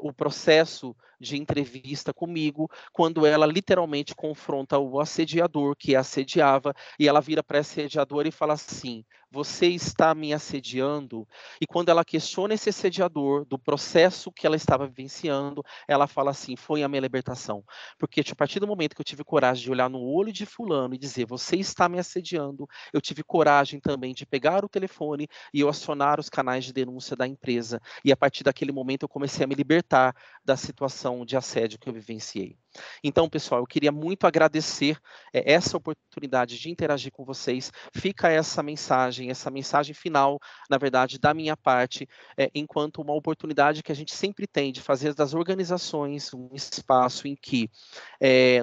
o processo de entrevista comigo, quando ela literalmente confronta o assediador que a assediava, e ela vira para esse assediador e fala assim: você está me assediando? E quando ela questiona esse assediador do processo que ela estava vivenciando, ela fala assim: foi a minha libertação. Porque a partir do momento que eu tive coragem de olhar no olho de fulano e dizer: você está me assediando, eu tive coragem também de pegar o telefone e eu acionar os canais de denúncia da empresa. E a partir daquele momento eu comecei a me libertar da situação de assédio que eu vivenciei. Então, pessoal, eu queria muito agradecer essa oportunidade de interagir com vocês. Fica essa mensagem final, na verdade, da minha parte, enquanto uma oportunidade que a gente sempre tem de fazer das organizações um espaço em que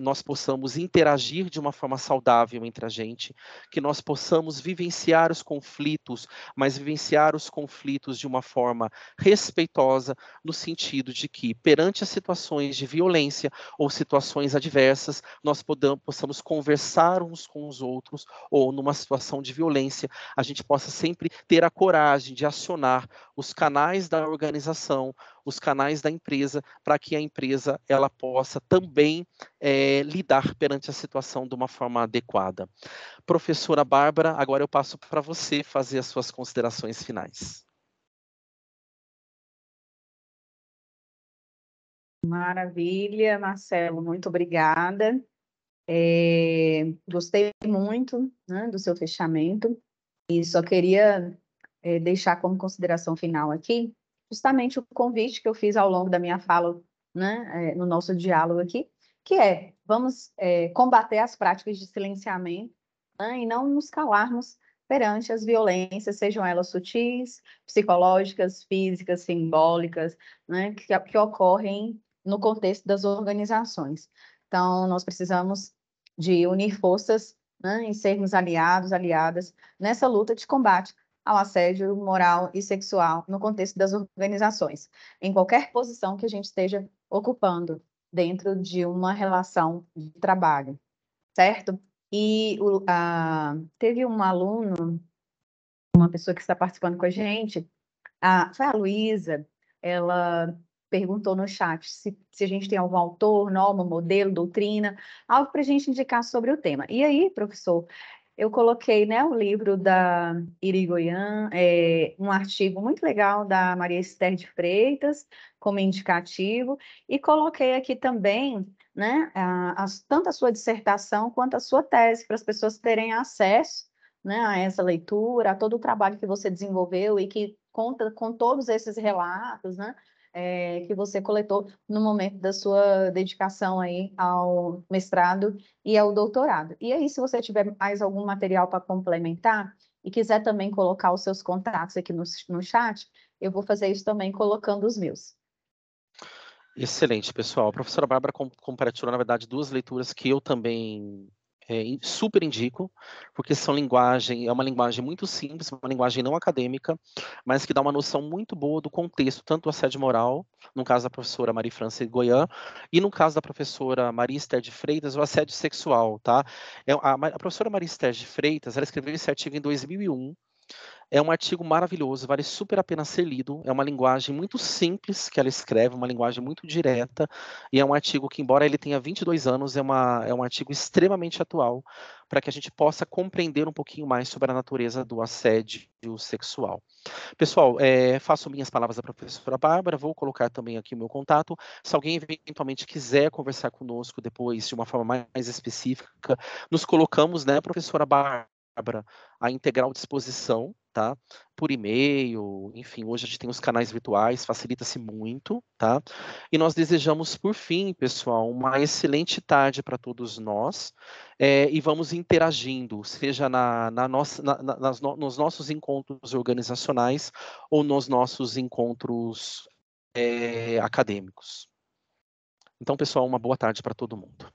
nós possamos interagir de uma forma saudável entre a gente, que nós possamos vivenciar os conflitos, mas vivenciar os conflitos de uma forma respeitosa, no sentido de que, perante as situações de violência ou situações adversas, nós possamos conversar uns com os outros, ou numa situação de violência, a gente possa sempre ter a coragem de acionar os canais da organização, os canais da empresa, para que a empresa ela possa também lidar perante a situação de uma forma adequada. Professora Bárbara, agora eu passo para você fazer as suas considerações finais. Maravilha, Marcelo, muito obrigada. Gostei muito, né, do seu fechamento e só queria deixar como consideração final aqui justamente o convite que eu fiz ao longo da minha fala, né, no nosso diálogo aqui, que vamos combater as práticas de silenciamento, né, e não nos calarmos perante as violências, sejam elas sutis, psicológicas, físicas, simbólicas, né, que ocorrem no contexto das organizações. Então, nós precisamos de unir forças, né, e sermos aliados, aliadas nessa luta de combate ao assédio moral e sexual no contexto das organizações, em qualquer posição que a gente esteja ocupando dentro de uma relação de trabalho, certo? E teve um aluno, uma pessoa que está participando com a gente, foi a Luísa, ela perguntou no chat se a gente tem algum autor, norma, modelo, doutrina, algo para a gente indicar sobre o tema. E aí, professor, eu coloquei, né, o livro da Irigoyen, um artigo muito legal da Maria Esther de Freitas, como indicativo, e coloquei aqui também, né, tanto a sua dissertação quanto a sua tese, para as pessoas terem acesso, né, a essa leitura, a todo o trabalho que você desenvolveu e que conta com todos esses relatos, né, que você coletou no momento da sua dedicação aí ao mestrado e ao doutorado. E aí, se você tiver mais algum material para complementar e quiser também colocar os seus contatos aqui no chat, eu vou fazer isso também colocando os meus. Excelente, pessoal. A professora Bárbara compartilhou, na verdade, duas leituras que eu também super indico, porque é uma linguagem muito simples, uma linguagem não acadêmica, mas que dá uma noção muito boa do contexto, tanto do assédio moral, no caso da professora Maria França Goian, e no caso da professora Maria Esther de Freitas, o assédio sexual, tá? A professora Maria Esther de Freitas, ela escreveu esse artigo em 2001, é um artigo maravilhoso, vale super a pena ser lido. É uma linguagem muito simples que ela escreve, uma linguagem muito direta, e é um artigo que, embora ele tenha 22 anos, é um artigo extremamente atual, para que a gente possa compreender um pouquinho mais sobre a natureza do assédio sexual. Pessoal, faço minhas palavras à professora Bárbara, vou colocar também aqui o meu contato. Se alguém eventualmente quiser conversar conosco depois de uma forma mais específica, nos colocamos, né, professora Bárbara, à integral disposição, tá? Por e-mail, enfim, hoje a gente tem os canais virtuais, facilita-se muito, tá? E nós desejamos, por fim, pessoal, uma excelente tarde para todos nós, e vamos interagindo, seja nos nossos encontros organizacionais ou nos nossos encontros acadêmicos. Então, pessoal, uma boa tarde para todo mundo.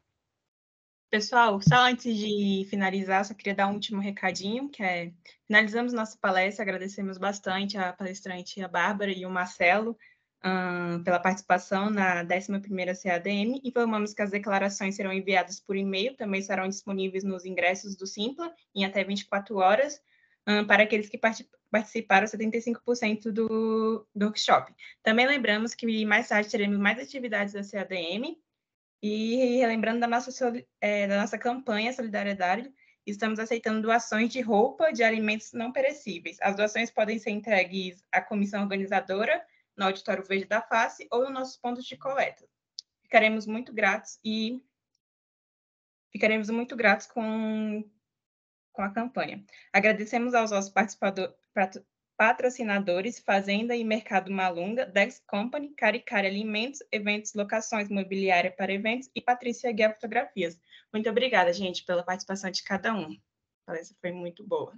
Pessoal, só antes de finalizar, só queria dar um último recadinho, que é, finalizamos nossa palestra, agradecemos bastante a palestrante, a Bárbara e o Marcelo, pela participação na 11ª CADM, informamos que as declarações serão enviadas por e-mail, também serão disponíveis nos ingressos do Simpla, em até 24 horas, para aqueles que participaram, 75% do workshop. Também lembramos que mais tarde teremos mais atividades da CADM, e relembrando da nossa campanha Solidariedade, estamos aceitando doações de roupa, de alimentos não perecíveis. As doações podem ser entregues à comissão organizadora, no Auditório Verde da Face, ou nos nossos pontos de coleta. Ficaremos muito gratos com a campanha. Agradecemos aos nossos patrocinadores, Fazenda e Mercado Malunga, Dex Company, Caricari Alimentos, Eventos, Locações, Mobiliária para Eventos e Patrícia Guia Fotografias. Muito obrigada, gente, pela participação de cada um. A palestra foi muito boa.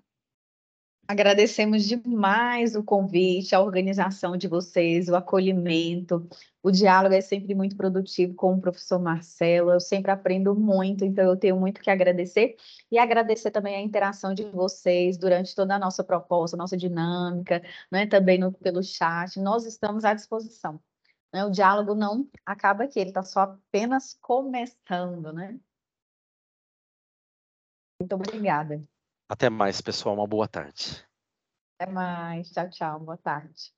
Agradecemos demais o convite, a organização de vocês, o acolhimento. O diálogo é sempre muito produtivo com o professor Marcelo. Eu sempre aprendo muito, então eu tenho muito que agradecer. E agradecer também a interação de vocês durante toda a nossa proposta, nossa dinâmica, né? Também pelo chat. Nós estamos à disposição, né? O diálogo não acaba aqui, ele está só apenas começando, né? Muito obrigada. Até mais, pessoal. Uma boa tarde. Até mais. Tchau, tchau. Boa tarde.